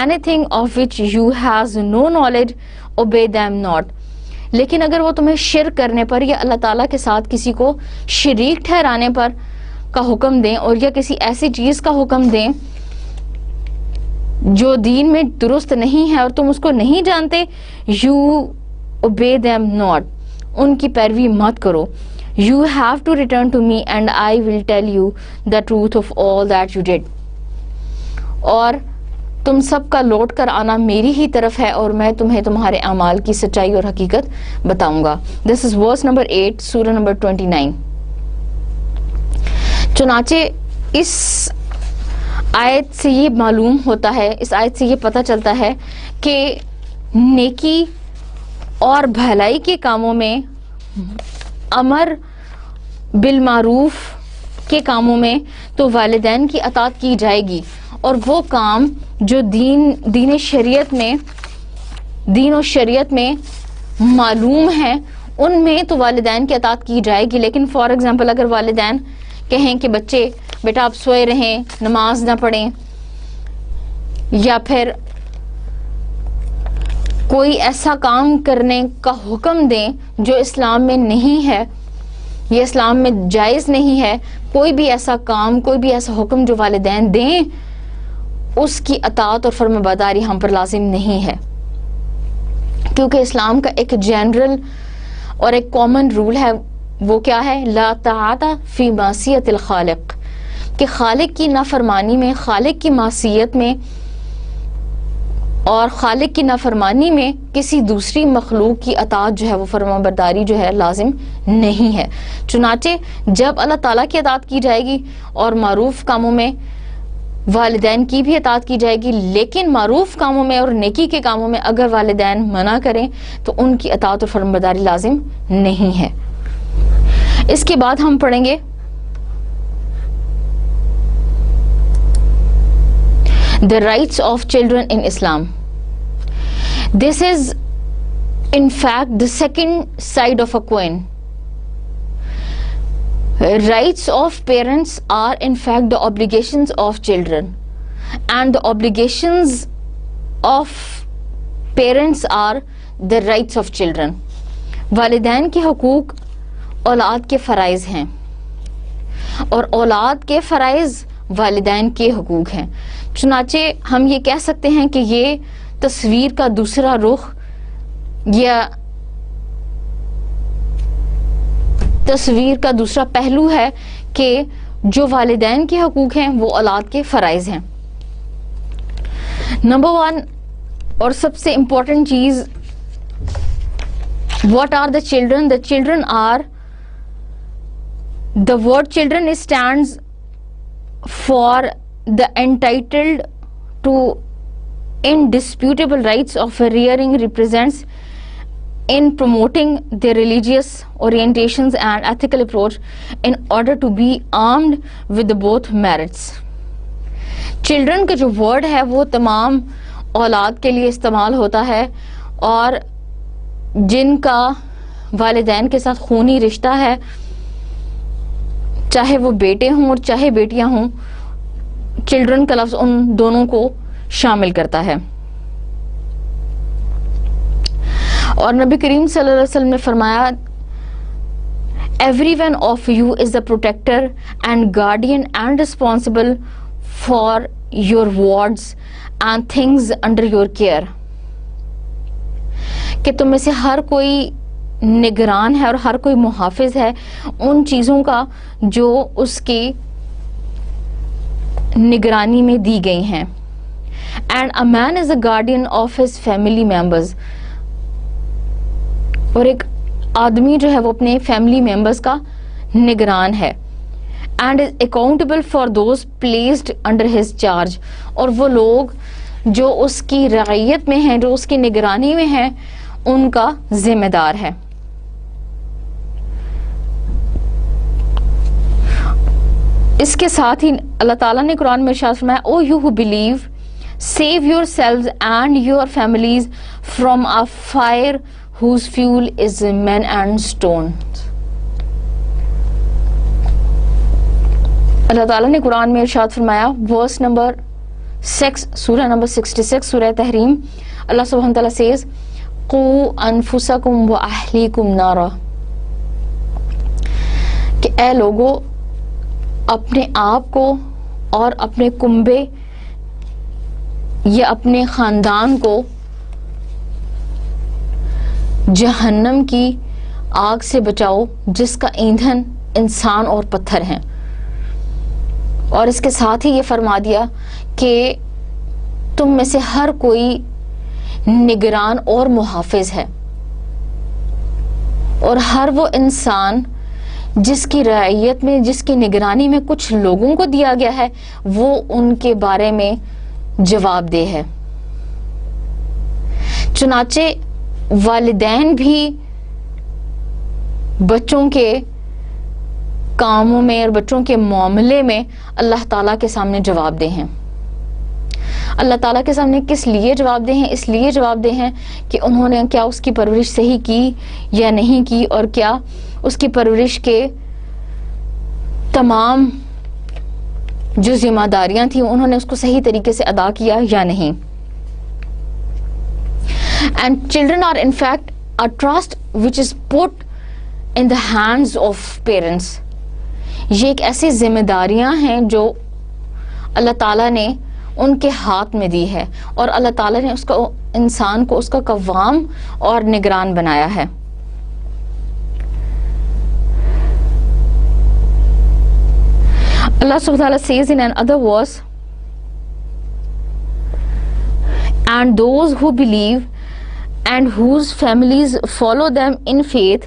anything of which you has no knowledge, obey them not. لیکن اگر وہ تمہیں شرک کرنے پر یا اللہ تعالیٰ کے ساتھ کسی کو شریک ٹھہرانے پر کا حکم دیں اور یا کسی ایسی چیز کا حکم دیں جو دین میں درست نہیں ہے اور تم اس کو نہیں جانتے, you obey them not, ان کی پیروی مت کرو. you have to return to me and I will tell you the truth of all that you did, اور تم سب کا لوٹ کر آنا میری ہی طرف ہے اور میں تمہیں تمہارے اعمال کی سچائی اور حقیقت بتاؤں گا. This is verse number 8, surah number 29. چنانچہ اس آیت سے یہ معلوم ہوتا ہے, اس آیت سے یہ پتہ چلتا ہے کہ نیکی اور بھلائی کے کاموں میں, امر بالمعروف کے کاموں میں تو والدین کی اطاعت کی جائے گی, اور وہ کام جو دین و شریعت میں معلوم ہیں ان میں تو والدین کی اطاعت کی جائے گی. لیکن فار ایگزامپل اگر والدین کہیں کہ بچے بیٹا آپ سوئے رہیں, نماز نہ پڑھیں, یا پھر کوئی ایسا کام کرنے کا حکم دیں جو اسلام میں نہیں ہے, یہ اسلام میں جائز نہیں ہے, کوئی بھی ایسا کام, کوئی بھی ایسا حکم جو والدین دیں اس کی اطاعت اور فرمانبرداری ہم پر لازم نہیں ہے, کیونکہ اسلام کا ایک جنرل اور ایک کامن رول ہے. وہ کیا ہے؟ لا طاعت فی معصیت الخالق, کہ خالق کی نافرمانی میں, خالق کی معصیت میں اور خالق کی نافرمانی میں کسی دوسری مخلوق کی اطاعت جو ہے وہ فرمانبرداری جو ہے لازم نہیں ہے. چنانچہ جب اللہ تعالیٰ کی اطاعت کی جائے گی اور معروف کاموں میں والدین کی بھی اطاعت کی جائے گی, لیکن معروف کاموں میں اور نیکی کے کاموں میں اگر والدین منع کریں تو ان کی اطاعت اور فرمانبرداری لازم نہیں ہے. اس کے بعد ہم پڑھیں گے The rights of children in Islam. This is in fact the second side of a coin. Rights of parents are in fact the obligations of children, and the obligations of parents are the rights of children. والدین کے حقوق اولاد کے فرائض ہیں اور اولاد کے فرائض والدین کے حقوق ہیں. چنانچہ ہم یہ کہہ سکتے ہیں کہ یہ تصویر کا دوسرا رخ یا تصویر کا دوسرا پہلو ہے کہ جو والدین کے حقوق ہیں وہ اولاد کے فرائض ہیں. نمبر 1 اور سب سے امپورٹنٹ چیز, what are the children? The children are, the word children stands for the entitled to indisputable rights of rearing represents in promoting their religious orientations and ethical approach in order to be armed with both merits. Children کا جو word ہے وہ تمام اولاد کے لیے استعمال ہوتا ہے، اور جن کا والدین کے ساتھ خونی رشتہ ہے، چاہے وہ بیٹے ہوں اور چاہے بیٹیاں ہوں، چلڈرن کا لفظ ان دونوں کو شامل کرتا ہے. اور نبی کریم صلی اللہ علیہ وسلم نے فرمایا every one of you is the protector and guardian and responsible for your wards and things under your care. کہ تم میں سے ہر کوئی نگران ہے اور ہر کوئی محافظ ہے ان چیزوں کا جو اس کی نگرانی میں دی گئی ہیں. And a man is a guardian of his family members. اور ایک آدمی جو ہے وہ اپنے فیملی ممبرز کا نگران ہے. And is accountable for those placed under his charge. اور وہ لوگ جو اس کی رعیت میں ہیں، جو اس کی نگرانی میں ہیں، ان کا ذمہ دار ہے. اس کے ساتھ ہی اللہ تعالیٰ نے قرآن میں ارشاد فرمایا O you who believe save your selves and your families from a fire whose fuel is men and stone. اللہ تعالیٰ نے قرآن میں ارشاد فرمایا ورس نمبر 6 سورہ نمبر 66 سورہ تحریم. اللہ سبحانہ تعالیٰ says قُوا أَنفُسَكُمْ وَأَهْلِيكُمْ نَارًا، کہ اے لوگو اپنے آپ کو اور اپنے کنبے یا اپنے خاندان کو جہنم کی آگ سے بچاؤ جس کا ایندھن انسان اور پتھر ہیں. اور اس کے ساتھ ہی یہ فرما دیا کہ تم میں سے ہر کوئی نگران اور محافظ ہے، اور ہر وہ انسان جس کی رعیت میں، جس کی نگرانی میں کچھ لوگوں کو دیا گیا ہے، وہ ان کے بارے میں جواب دہ ہے. چنانچہ والدین بھی بچوں کے کاموں میں اور بچوں کے معاملے میں اللہ تعالیٰ کے سامنے جواب دہ ہیں. اللہ تعالیٰ کے سامنے کس لیے جواب دہ ہیں؟ اس لیے جواب دہ ہیں کہ انہوں نے کیا اس کی پرورش صحیح کی یا نہیں کی، اور کیا اس کی پرورش کے تمام جو ذمہ داریاں تھیں انہوں نے اس کو صحیح طریقے سے ادا کیا یا نہیں. And children are in fact a trust which is put in the hands of parents. یہ ایک ایسی ذمہ داریاں ہیں جو اللہ تعالیٰ نے ان کے ہاتھ میں دی ہے، اور اللہ تعالیٰ نے اس کو انسان کو اس کا قوام اور نگران بنایا ہے. اللہ سبحانہ وتعالی says in another verse and those who believe and whose families follow them in faith,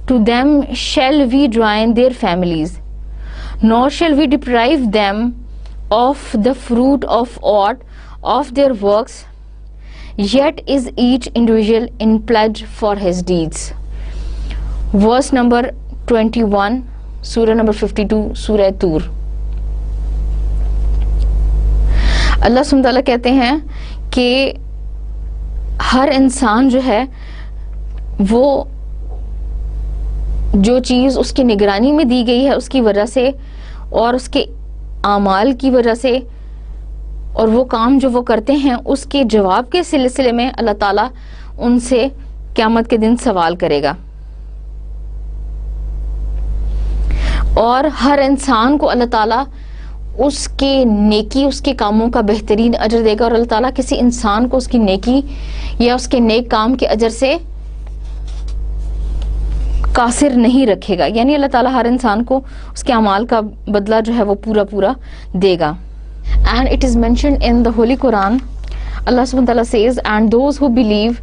to them shall we join their families, nor shall we deprive them of the fruit of aught of their works, yet is each individual in pledge for his deeds. Verse number 21 surah number 52 surah Tur. اللہ سبحانہ تعالیٰ کہتے ہیں کہ ہر انسان جو ہے وہ جو چیز اس کی نگرانی میں دی گئی ہے اس کی وجہ سے اور اس کے اعمال کی وجہ سے اور وہ کام جو وہ کرتے ہیں اس کے جواب کے سلسلے میں اللہ تعالیٰ ان سے قیامت کے دن سوال کرے گا. اور ہر انسان کو اللہ تعالیٰ اس کے نیکی، اس کے کاموں کا بہترین اجر دے گا، اور اللہ تعالیٰ کسی انسان کو اس کی نیکی یا اس کے نیک کام کے اجر سے قاصر نہیں رکھے گا. یعنی اللہ تعالیٰ ہر انسان کو اس کے اعمال کا بدلہ جو ہے وہ پورا دے گا. And it is mentioned in the Holy Quran, Allah subhanahu wa ta'ala says, and those who believe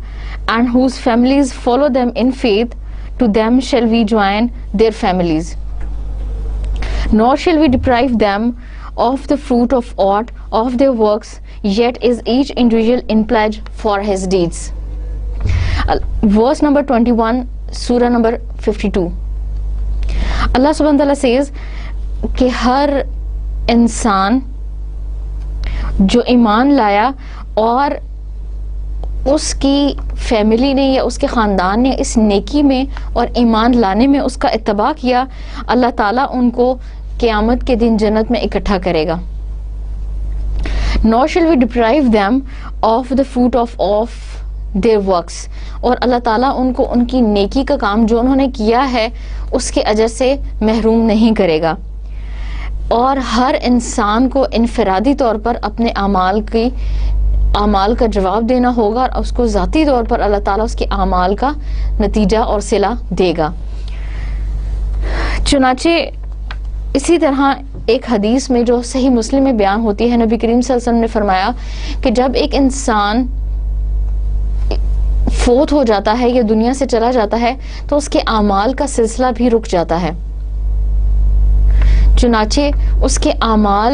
and whose families follow them in faith, to them shall we join their families, nor shall we deprive them of the fruit of aught of their works, yet is each individual in pledge for his deeds. Verse number 21, surah number 52. Allah subhanahu wa ta'ala says کہ ہر انسان جو ایمان لایا اور اس کی family نے یا اس کے خاندان نے اس نیکی میں اور ایمان لانے میں اس کا اتباع کیا، اللہ تعالیٰ ان کو قیامت کے دن جنت میں اکٹھا کرے گا. Nor shall we deprive them of the fruit of their works. اور اللہ تعالیٰ ان کو ان کی نیکی کا کام جو انہوں نے کیا ہے اس کے اجر سے محروم نہیں کرے گا. اور ہر انسان کو انفرادی طور پر اپنے اعمال کا جواب دینا ہوگا اور اس کو ذاتی طور پر اللہ تعالیٰ اس کے اعمال کا نتیجہ اور صلہ دے گا. چنانچہ اسی طرح ایک حدیث میں جو صحیح مسلم میں بیان ہوتی ہے، نبی کریم صلی اللہ علیہ وسلم نے فرمایا کہ جب ایک انسان فوت ہو جاتا ہے یا دنیا سے چلا جاتا ہے تو اس کے اعمال کا سلسلہ بھی رک جاتا ہے. چنانچہ اس کے اعمال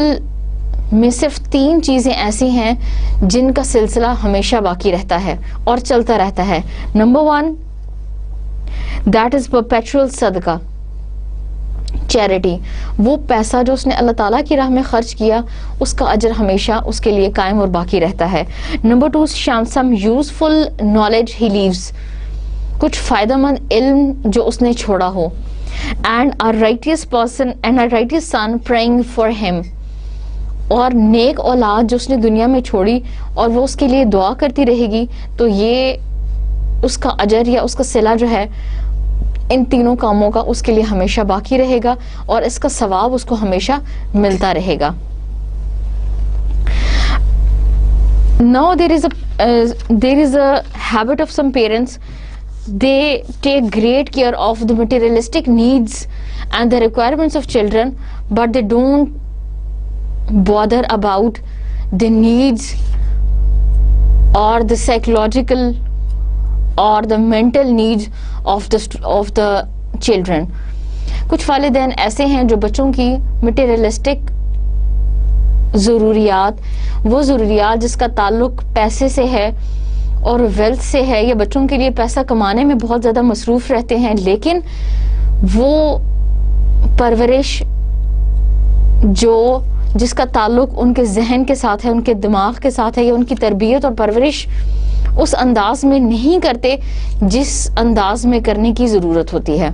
میں صرف 3 چیزیں ایسی ہیں جن کا سلسلہ ہمیشہ باقی رہتا ہے اور چلتا رہتا ہے. نمبر 1 دیٹ از پرپیچول صدقہ، چیریٹی. وہ پیسہ جو اس نے اللہ تعالیٰ کی راہ میں خرچ کیا اس کا اجر ہمیشہ اس کے لیے قائم اور باقی رہتا ہے. Number 2 some useful knowledge he leaves, کچھ فائدہ مند علم جو اس نے چھوڑا ہو. And a righteous person and a righteous son praying for him، اور نیک اولاد جو اس نے دنیا میں چھوڑی اور وہ اس کے لیے دعا کرتی رہے گی، تو یہ اس کا اجر یا اس کا صلہ جو ہے ان تینوں کاموں کا اس کے لیے ہمیشہ باقی رہے گا اور اس کا ثواب اس کو ہمیشہ ملتا رہے گا. Now there is a habit of some parents. They take great care of the materialistic needs and the requirements of children, but they don't bother about the needs or the psychological or the mental needs of the children. کچھ والدین ایسے ہیں جو بچوں کی materialistic ضروریات، وہ ضروریات جس کا تعلق پیسے سے ہے اور ویلتھ سے ہے، یا بچوں کے لیے پیسہ کمانے میں بہت زیادہ مصروف رہتے ہیں، لیکن وہ پرورش جس کا تعلق ان کے ذہن کے ساتھ ہے، ان کے دماغ کے ساتھ ہے، یا ان کی تربیت اور پرورش اس انداز میں نہیں کرتے جس انداز میں کرنے کی ضرورت ہوتی ہے.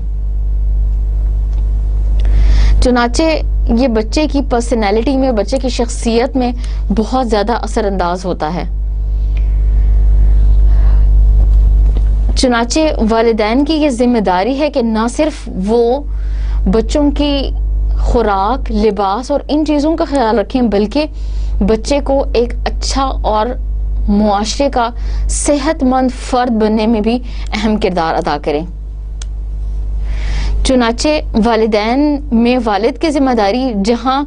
چنانچہ یہ بچے کی پرسنالٹی میں، بچے کی شخصیت میں بہت زیادہ اثر انداز ہوتا ہے. چنانچہ والدین کی یہ ذمہ داری ہے کہ نہ صرف وہ بچوں کی خوراک، لباس اور ان چیزوں کا خیال رکھیں، بلکہ بچے کو ایک اچھا اور معاشرے کا صحت مند فرد بننے میں بھی اہم کردار ادا کریں. چنانچہ والدین میں والد کی ذمہ داری جہاں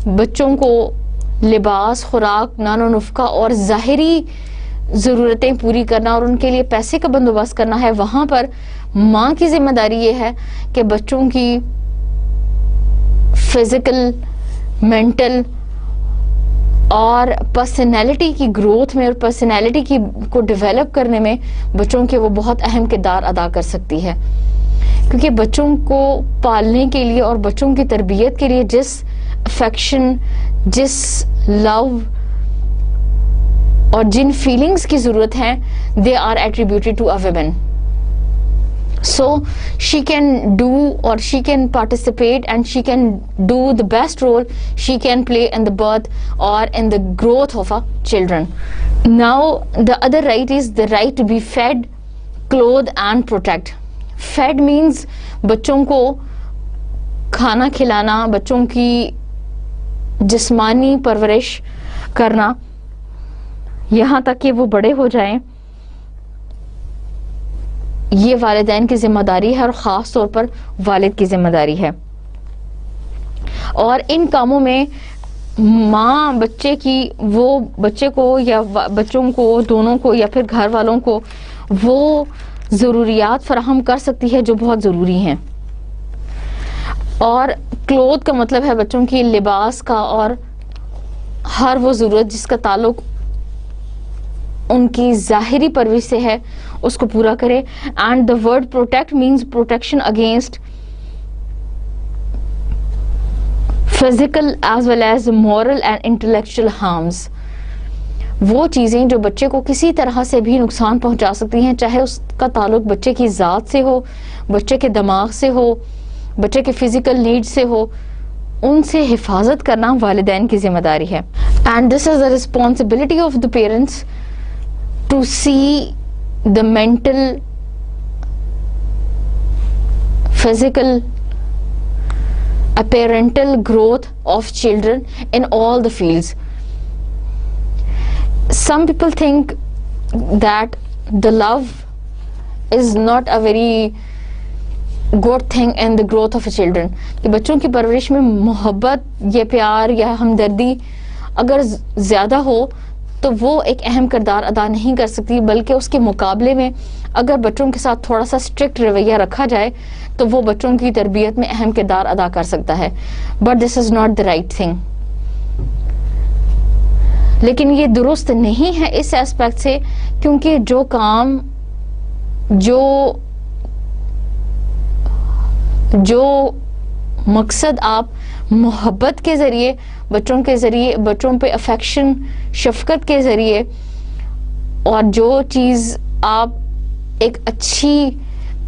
بچوں کو لباس، خوراک، نان و نفقہ اور ظاہری ضرورتیں پوری کرنا اور ان کے لیے پیسے کا بندوبست کرنا ہے، وہاں پر ماں کی ذمہ داری یہ ہے کہ بچوں کی فزیکل، مینٹل اور پرسنالٹی کی گروتھ میں اور پرسنالٹی کو ڈیولپ کرنے میں بچوں کے وہ بہت اہم کردار ادا کر سکتی ہے. کیونکہ بچوں کو پالنے کے لیے اور بچوں کی تربیت کے لیے جس افیکشن، جس لو اور جن فیلنگز کی ضرورت ہے، they are attributed to a woman. So she can do or she can participate and she can do the best role she can play in the birth or in the growth of our children. Now the other right is the right to be fed, clothed and protect. Fed means بچوں کو کھانا کھلانا، بچوں کی جسمانی پرورش کرنا یہاں تک کہ وہ بڑے ہو جائیں، یہ والدین کی ذمہ داری ہے اور خاص طور پر والد کی ذمہ داری ہے. اور ان کاموں میں ماں بچے کو یا بچوں کو دونوں کو یا پھر گھر والوں کو وہ ضروریات فراہم کر سکتی ہے جو بہت ضروری ہیں. اور کلوتھ کا مطلب ہے بچوں کی لباس کا اور ہر وہ ضرورت جس کا تعلق ان کی ظاہری پرورش سے ہے اس کو پورا کرے. And the word protect means protection against physical as well as moral and intellectual harms. وہ چیزیں جو بچے کو کسی طرح سے بھی نقصان پہنچا سکتی ہیں, چاہے اس کا تعلق بچے کی ذات سے ہو, بچے کے دماغ سے ہو, بچے کے فزیکل نیڈ سے ہو, ان سے حفاظت کرنا والدین کی ذمہ داری ہے. And this is the responsibility of the parents to see the mental, physical, parental growth of children in all the fields. Some people think that the love is not a very good thing in the growth of children. کہ بچوں کی پرورش میں محبت یا پیار یا ہمدردی اگر زیادہ ہو تو وہ ایک اہم کردار ادا نہیں کر سکتی, بلکہ اس کے مقابلے میں اگر بچوں کے ساتھ تھوڑا سا اسٹرکٹ رویہ رکھا جائے تو وہ بچوں کی تربیت میں اہم کردار ادا کر سکتا ہے. But this is not the right thing. لیکن یہ درست نہیں ہے اس ایسپیکٹ سے, کیونکہ جو کام جو مقصد آپ محبت کے ذریعے بچوں کے ذریعے, بچوں پہ افیکشن شفقت کے ذریعے, اور جو چیز آپ ایک اچھی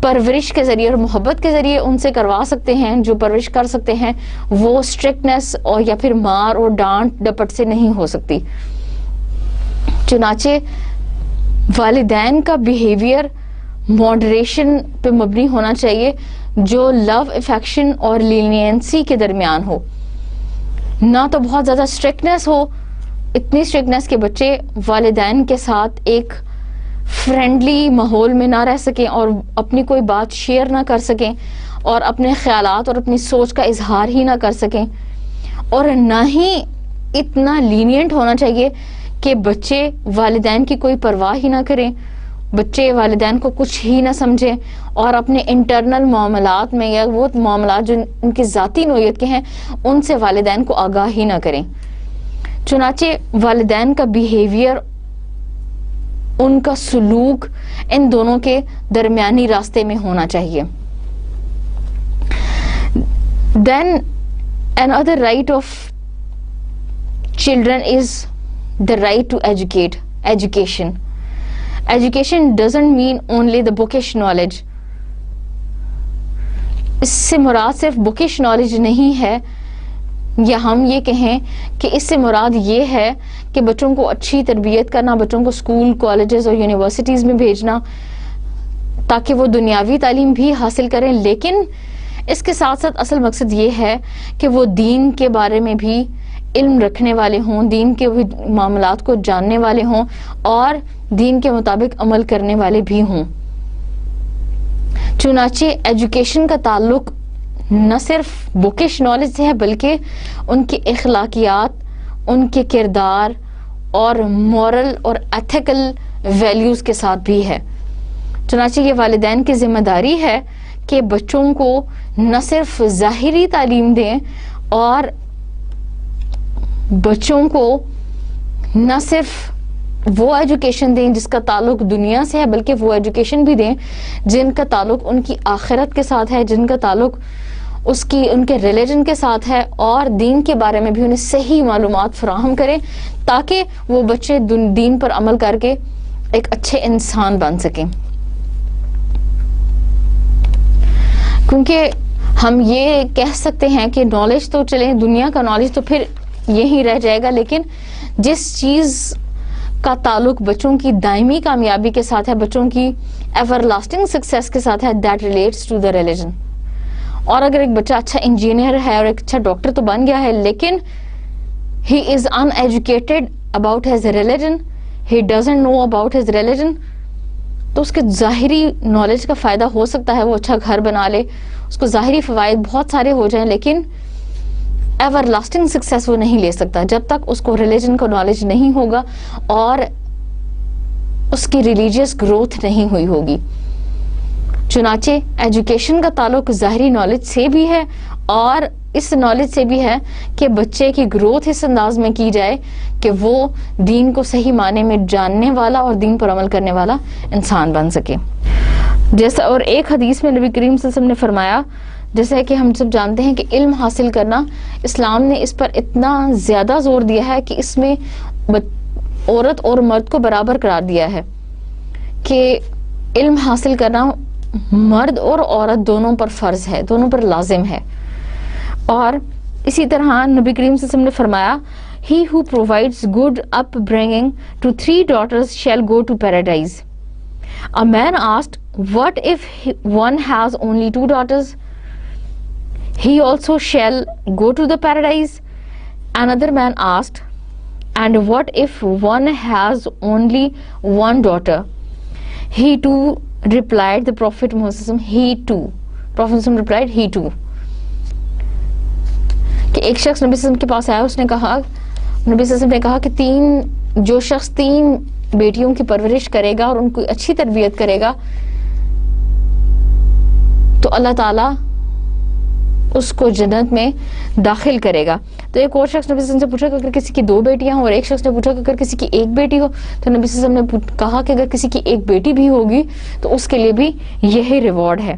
پرورش کے ذریعے اور محبت کے ذریعے ان سے کروا سکتے ہیں, جو پرورش کر سکتے ہیں, وہ اسٹرکٹنس اور یا پھر مار اور ڈانٹ ڈپٹ سے نہیں ہو سکتی. چنانچہ والدین کا بیہیویئر ماڈریشن پہ مبنی ہونا چاہیے, جو لو, افیکشن اور لینینسی کے درمیان ہو. نہ تو بہت زیادہ اسٹرکٹنس ہو, اتنی اسٹرکٹنس کہ بچے والدین کے ساتھ ایک فرینڈلی ماحول میں نہ رہ سکیں اور اپنی کوئی بات شیئر نہ کر سکیں اور اپنے خیالات اور اپنی سوچ کا اظہار ہی نہ کر سکیں, اور نہ ہی اتنا لینینٹ ہونا چاہیے کہ بچے والدین کی کوئی پرواہ ہی نہ کریں, بچے والدین کو کچھ ہی نہ سمجھیں اور اپنے انٹرنل معاملات میں یا وہ معاملات جو ان کی ذاتی نوعیت کے ہیں ان سے والدین کو آگاہ ہی نہ کریں. چنانچہ والدین کا بیہیویئر, ان کا سلوک ان دونوں کے درمیانی راستے میں ہونا چاہیے. Then another right of children is the right to education. Education doesn't mean only the bookish knowledge. اس سے مراد صرف bookish knowledge نہیں ہے, یا ہم یہ کہیں کہ اس سے مراد یہ ہے کہ بچوں کو اچھی تربیت کرنا, بچوں کو اسکول, کالجز اور یونیورسٹیز میں بھیجنا تاکہ وہ دنیاوی تعلیم بھی حاصل کریں, لیکن اس کے ساتھ ساتھ اصل مقصد یہ ہے کہ وہ دین کے بارے میں بھی علم رکھنے والے ہوں, دین کے معاملات کو جاننے والے ہوں اور دین کے مطابق عمل کرنے والے بھی ہوں. چنانچہ ایجوکیشن کا تعلق نہ صرف بکش نالج سے ہے بلکہ ان کی اخلاقیات, ان کے کردار اور مورل اور ایتھیکل ویلیوز کے ساتھ بھی ہے. چنانچہ یہ والدین کی ذمہ داری ہے کہ بچوں کو نہ صرف ظاہری تعلیم دیں اور بچوں کو نہ صرف وہ ایجوکیشن دیں جس کا تعلق دنیا سے ہے, بلکہ وہ ایجوکیشن بھی دیں جن کا تعلق ان کی آخرت کے ساتھ ہے, جن کا تعلق ان کے ریلیجن کے ساتھ ہے, اور دین کے بارے میں بھی انہیں صحیح معلومات فراہم کریں تاکہ وہ بچے دین پر عمل کر کے ایک اچھے انسان بن سکیں. کیونکہ ہم یہ کہہ سکتے ہیں کہ نالج تو چلیں, دنیا کا نالج تو پھر یہی رہ جائے گا, لیکن جس چیز کا تعلق بچوں کی دائمی کامیابی کے ساتھ ہے, بچوں کی ایور لاسٹنگ سکسیس کے ساتھ ہے, that relates to the religion. اور اگر ایک بچہ اچھا انجینئر ہے اور ایک اچھا ڈاکٹر تو بن گیا ہے, لیکن he is uneducated about his religion, he doesn't know about his religion, تو اس کے ظاہری نالج کا فائدہ ہو سکتا ہے, وہ اچھا گھر بنا لے, اس کو ظاہری فوائد بہت سارے ہو جائیں, لیکن ایور لاسٹنگ سکسیس وہ نہیں لے سکتا جب تک اس کو ریلیجن کا نالج نہیں ہوگا اور اس کی ریلیجیس گروتھ نہیں ہوئی ہوگی. چنانچہ ایجوکیشن کا تعلق ظاہری نالج سے بھی ہے اور اس نالج سے بھی ہے کہ بچے کی گروتھ اس انداز میں کی جائے کہ وہ دین کو صحیح معنی میں جاننے والا اور دین پر عمل کرنے والا انسان بن سکے. جیسا اور ایک حدیث میں نبی کریم صلی اللہ علیہ وسلم نے فرمایا, جیسا کہ ہم سب جانتے ہیں کہ علم حاصل کرنا, اسلام نے اس پر اتنا زیادہ زور دیا ہے کہ اس میں عورت اور مرد کو برابر قرار دیا ہے کہ علم حاصل کرنا مرد اور عورت دونوں پر فرض ہے, دونوں پر لازم ہے. اور اسی طرح نبی کریم صلی اللہ علیہ وسلم نے فرمایا, He who provides good upbringing to 3 daughters shall go to paradise. A man asked, what if one has only 2 daughters? He also shall go to the paradise. Another man asked, and what if one has only 1 daughter? He too replied, the Prophet Muhammad, he too. Prophet replied, he too. کہ ایک شخص نبی صلی اللہ علیہ وسلم کے پاس آیا, اس نے کہا, نبی صلی اللہ علیہ وسلم نے کہا کہ جو شخص 3 بیٹیوں کی پرورش کرے گا اور ان کو اچھی تربیت کرے گا تو اللہ تعالیٰ اس کو جنت میں داخل کرے گا. تو ایک اور شخص نبی صلی اللہ علیہ وسلم سے پوچھا کہ اگر کسی کی 2 بیٹیاں ہوں, اور ایک شخص نے پوچھا کہ اگر کسی کی 1 بیٹی ہو, تو نبی صلی اللہ علیہ وسلم نے کہا کہ اگر کسی کی 1 بیٹی بھی ہوگی تو اس کے لیے بھی یہی ریوارڈ ہے,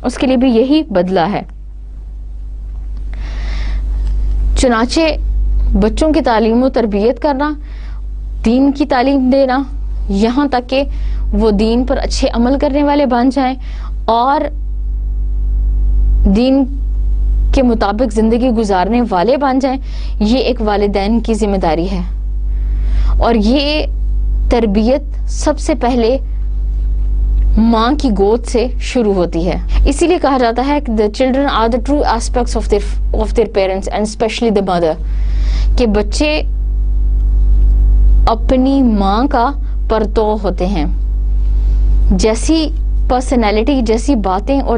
اس کے لیے بھی یہی بدلہ ہے. چنانچہ بچوں کی تعلیم و تربیت کرنا, دین کی تعلیم دینا, یہاں تک کہ وہ دین پر اچھے عمل کرنے والے بن جائیں اور دین کے مطابق زندگی گزارنے والے بن جائیں, یہ ایک والدین کی ذمہ داری ہے. اور یہ تربیت سب سے پہلے ماں کی گود سے شروع ہوتی ہے. اسی لیے کہا جاتا ہے کہ the children are the true aspects of their parents and especially the mother, کہ بچے اپنی ماں کا پرتو ہوتے ہیں. جیسی پرسنالٹی, جیسی باتیں اور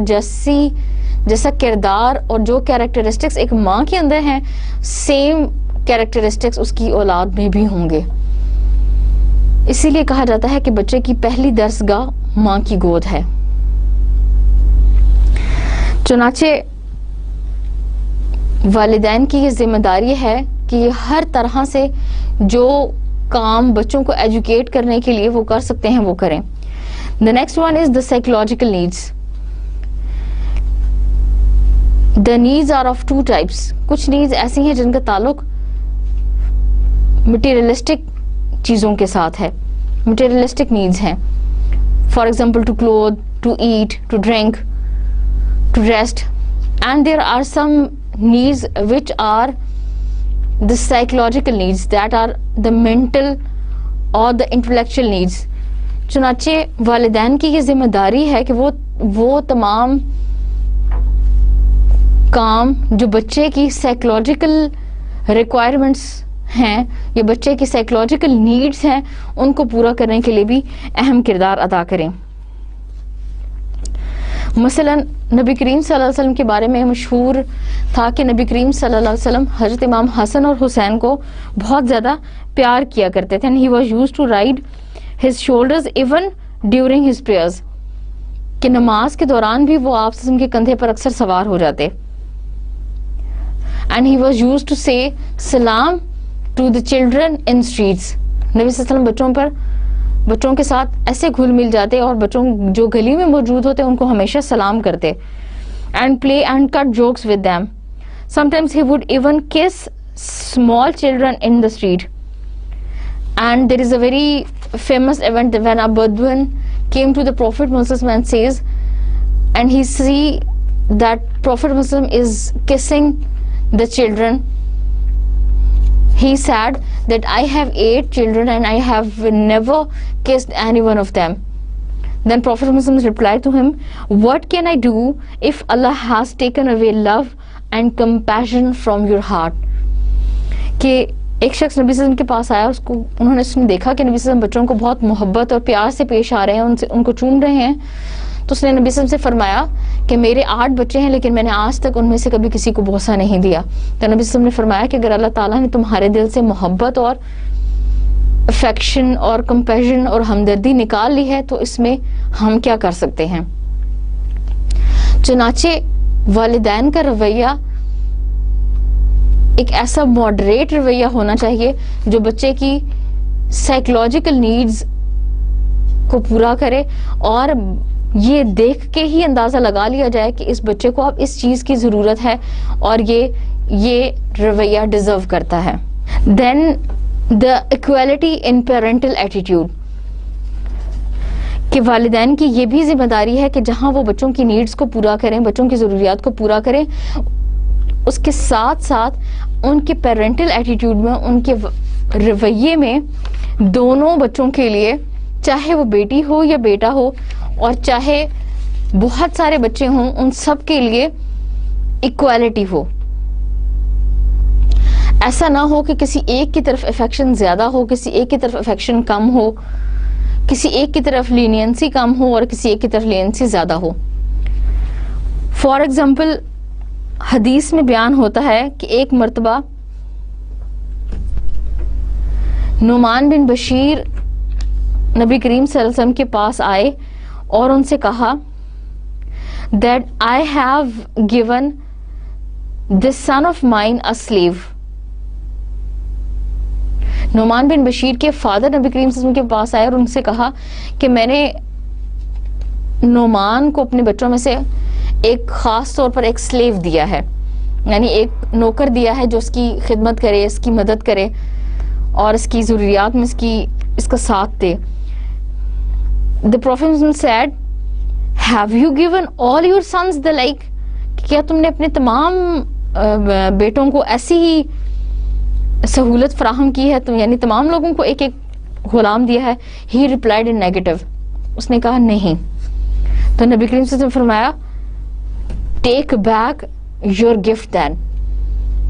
جیسا کردار اور جو کیریکٹرسٹکس ایک ماں کے اندر ہیں, سیم کیریکٹرسٹکس اس کی اولاد میں بھی ہوں گے. اسی لیے کہا جاتا ہے کہ بچے کی پہلی درسگاہ ماں کی گود ہے. چنانچہ والدین کی یہ ذمہ داری ہے کہ یہ ہر طرح سے جو کام بچوں کو ایجوکیٹ کرنے کے لیے وہ کر سکتے ہیں وہ کریں. The next one is the psychological needs. The needs are of 2 types. کچھ نیڈز ایسی ہیں جن کا تعلق مٹیریلسٹک چیزوں کے ساتھ ہے, مٹیریلسٹک نیڈز ہیں. For example, to clothe, to eat, to drink, to rest. And there are some needs which are the psychological needs, that are the mental or the intellectual needs. چنانچہ والدین کی یہ ذمہ داری ہے کہ وہ تمام کام جو بچے کی سائیکولوجیکل ریکوائرمنٹس ہیں یا بچے کی سائیکولوجیکل نیڈز ہیں, ان کو پورا کرنے کے لیے بھی اہم کردار ادا کریں. مثلا نبی کریم صلی اللہ علیہ وسلم کے بارے میں مشہور تھا کہ نبی کریم صلی اللہ علیہ وسلم حضرت امام حسن اور حسین کو بہت زیادہ پیار کیا کرتے تھے. And he was used to ride his shoulders even during his prayers, کہ نماز کے دوران بھی وہ آپ صلی اللہ علیہ وسلم کے کندھے پر اکثر سوار ہو جاتے. And he was used to say salam to the children in streets. نبی صلی اللہ علیہ وسلم بچوں کے ساتھ ایسے گھل مل جاتے اور بچوں جو گلی میں موجود ہوتے ان کو ہمیشہ سلام کرتے. And play and cut jokes with them. Sometimes he would even kiss small children in the street. And there is a very famous event when a Bedouin came to the Prophet Muhammad and says, and he see that Prophet Muhammad is kissing the children. He said that I have 8 children and I have never kissed any one of them. Then Prophet Muhammad replied to him, what can I do if Allah has taken away love and compassion from your heart? کہ ایک شخص نبی صلی اللہ علیہ وسلم کے پاس آیا, انہوں نے دیکھا کہ نبی صلی اللہ علیہ وسلم بچوں کو بہت محبت اور پیار سے پیش آ رہے ہیں, ان کو چوم رہے ہیں. تو اس نے نبی صلی اللہ علیہ وسلم سے فرمایا کہ میرے 8 بچے ہیں لیکن میں نے آج تک ان میں سے کبھی کسی کو بوسہ نہیں دیا. تو نبی صلی اللہ علیہ وسلم نے فرمایا کہ اگر اللہ تعالیٰ نے تمہارے دل سے محبت اور افیکشن اور کمپیشن اور ہمدردی نکال لی ہے تو اس میں ہم کیا کر سکتے ہیں. چنانچہ والدین کا رویہ ایک ایسا ماڈریٹ رویہ ہونا چاہیے جو بچے کی سائیکولوجیکل نیڈز کو پورا کرے، اور یہ دیکھ کے ہی اندازہ لگا لیا جائے کہ اس بچے کو اب اس چیز کی ضرورت ہے اور یہ رویہ ڈیزرو کرتا ہے. دین دا ایکویلٹی ان پیرنٹل ایٹیٹیوڈ، کہ والدین کی یہ بھی ذمہ داری ہے کہ جہاں وہ بچوں کی نیڈز کو پورا کریں، بچوں کی ضروریات کو پورا کریں، اس کے ساتھ ساتھ ان کے پیرنٹل ایٹیٹیوڈ میں، ان کے رویے میں دونوں بچوں کے لیے، چاہے وہ بیٹی ہو یا بیٹا ہو اور چاہے بہت سارے بچے ہوں، ان سب کے لیے ایکویلٹی ہو. ایسا نہ ہو کہ کسی ایک کی طرف افیکشن زیادہ ہو، کسی ایک کی طرف افیکشن کم ہو، کسی ایک کی طرف لینینسی کم ہو اور کسی ایک کی طرف لینینسی زیادہ ہو. فار ایگزامپل حدیث میں بیان ہوتا ہے کہ ایک مرتبہ نعمان بن بشیر نبی کریم صلی اللہ علیہ وسلم کے پاس آئے اور ان سے کہا that I have given this son of mine a slave. Noman بن بشیر کے فادر نبی کریم صلی اللہ علیہ وسلم کے پاس آئے اور ان سے کہا کہ میں نے نعمان کو اپنے بچوں میں سے ایک خاص طور پر ایک سلیو دیا ہے، یعنی ایک نوکر دیا ہے جو اس کی خدمت کرے، اس کی مدد کرے اور اس کی ضروریات میں اس کا ساتھ دے. The Prophet said, have you given all your sons the like؟ کیا تم نے اپنے تمام بیٹوں کو ایسی ہی سہولت فراہم کی ہے، یعنی تمام لوگوں کو ایک ایک غلام دیا ہے؟ He replied in negative. اس نے کہا نہیں. تو نبی کریم صلی اللہ علیہ وسلم نے فرمایا ٹیک بیک یور گفٹ دین،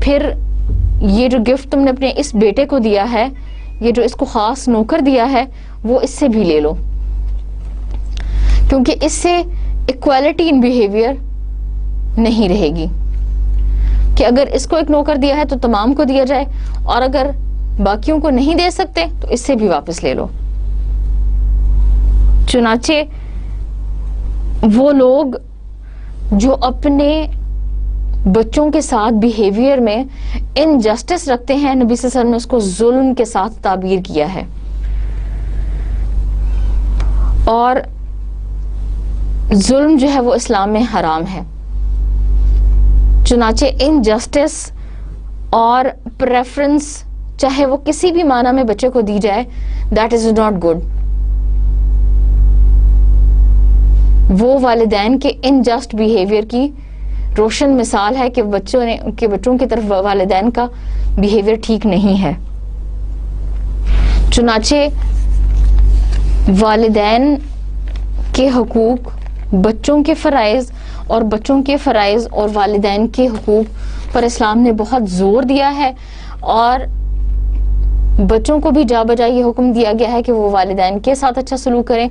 پھر یہ جو گفٹ تم نے اپنے اس بیٹے کو دیا ہے، یہ جو اس کو خاص نوکر دیا ہے، وہ اس سے بھی لے لو، کیونکہ اس سے ایکویلٹی ان بیہیویئر نہیں رہے گی کہ اگر اس کو ایک نوکر دیا ہے تو تمام کو دیا جائے، اور اگر باقیوں کو نہیں دے سکتے تو اس سے بھی واپس لے لو. چنانچہ وہ لوگ جو اپنے بچوں کے ساتھ بیہیویئر میں انجسٹس رکھتے ہیں، نبی صلی اللہ علیہ وسلم نے اس کو ظلم کے ساتھ تعبیر کیا ہے، اور ظلم جو ہے وہ اسلام میں حرام ہے. چنانچہ انجسٹس اور پریفرنس چاہے وہ کسی بھی معنی میں بچے کو دی جائے، دیٹ از ناٹ گڈ. وہ والدین کے انجسٹ بیہیویئر کی روشن مثال ہے کہ بچوں کی طرف والدین کا بیہیویئر ٹھیک نہیں ہے. چنانچہ والدین کے حقوق، بچوں کے فرائض اور بچوں کے فرائض اور والدین کے حقوق پر اسلام نے بہت زور دیا ہے، اور بچوں کو بھی جا بجا یہ حکم دیا گیا ہے کہ وہ والدین کے ساتھ اچھا سلوک کریں،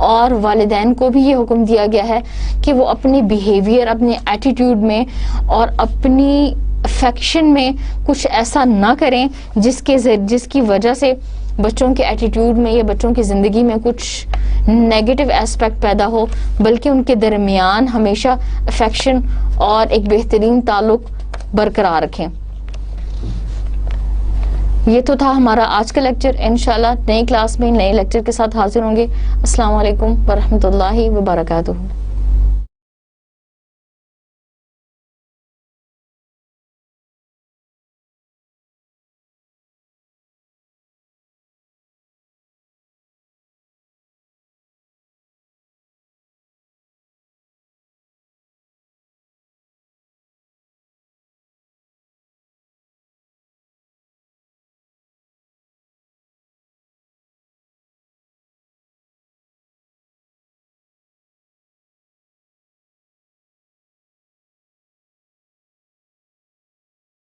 اور والدین کو بھی یہ حکم دیا گیا ہے کہ وہ اپنے بیہیویئر، اپنے ایٹیٹیوڈ میں اور اپنی افیکشن میں کچھ ایسا نہ کریں جس کی وجہ سے بچوں کے ایٹیٹیوڈ میں یا بچوں کی زندگی میں کچھ نیگیٹو ایسپیکٹ پیدا ہو، بلکہ ان کے درمیان ہمیشہ افیکشن اور ایک بہترین تعلق برقرار رکھیں. یہ تو تھا ہمارا آج کا لیکچر. انشاءاللہ نئی کلاس میں نئے لیکچر کے ساتھ حاضر ہوں گے. السلام علیکم ورحمۃ اللہ وبرکاتہ.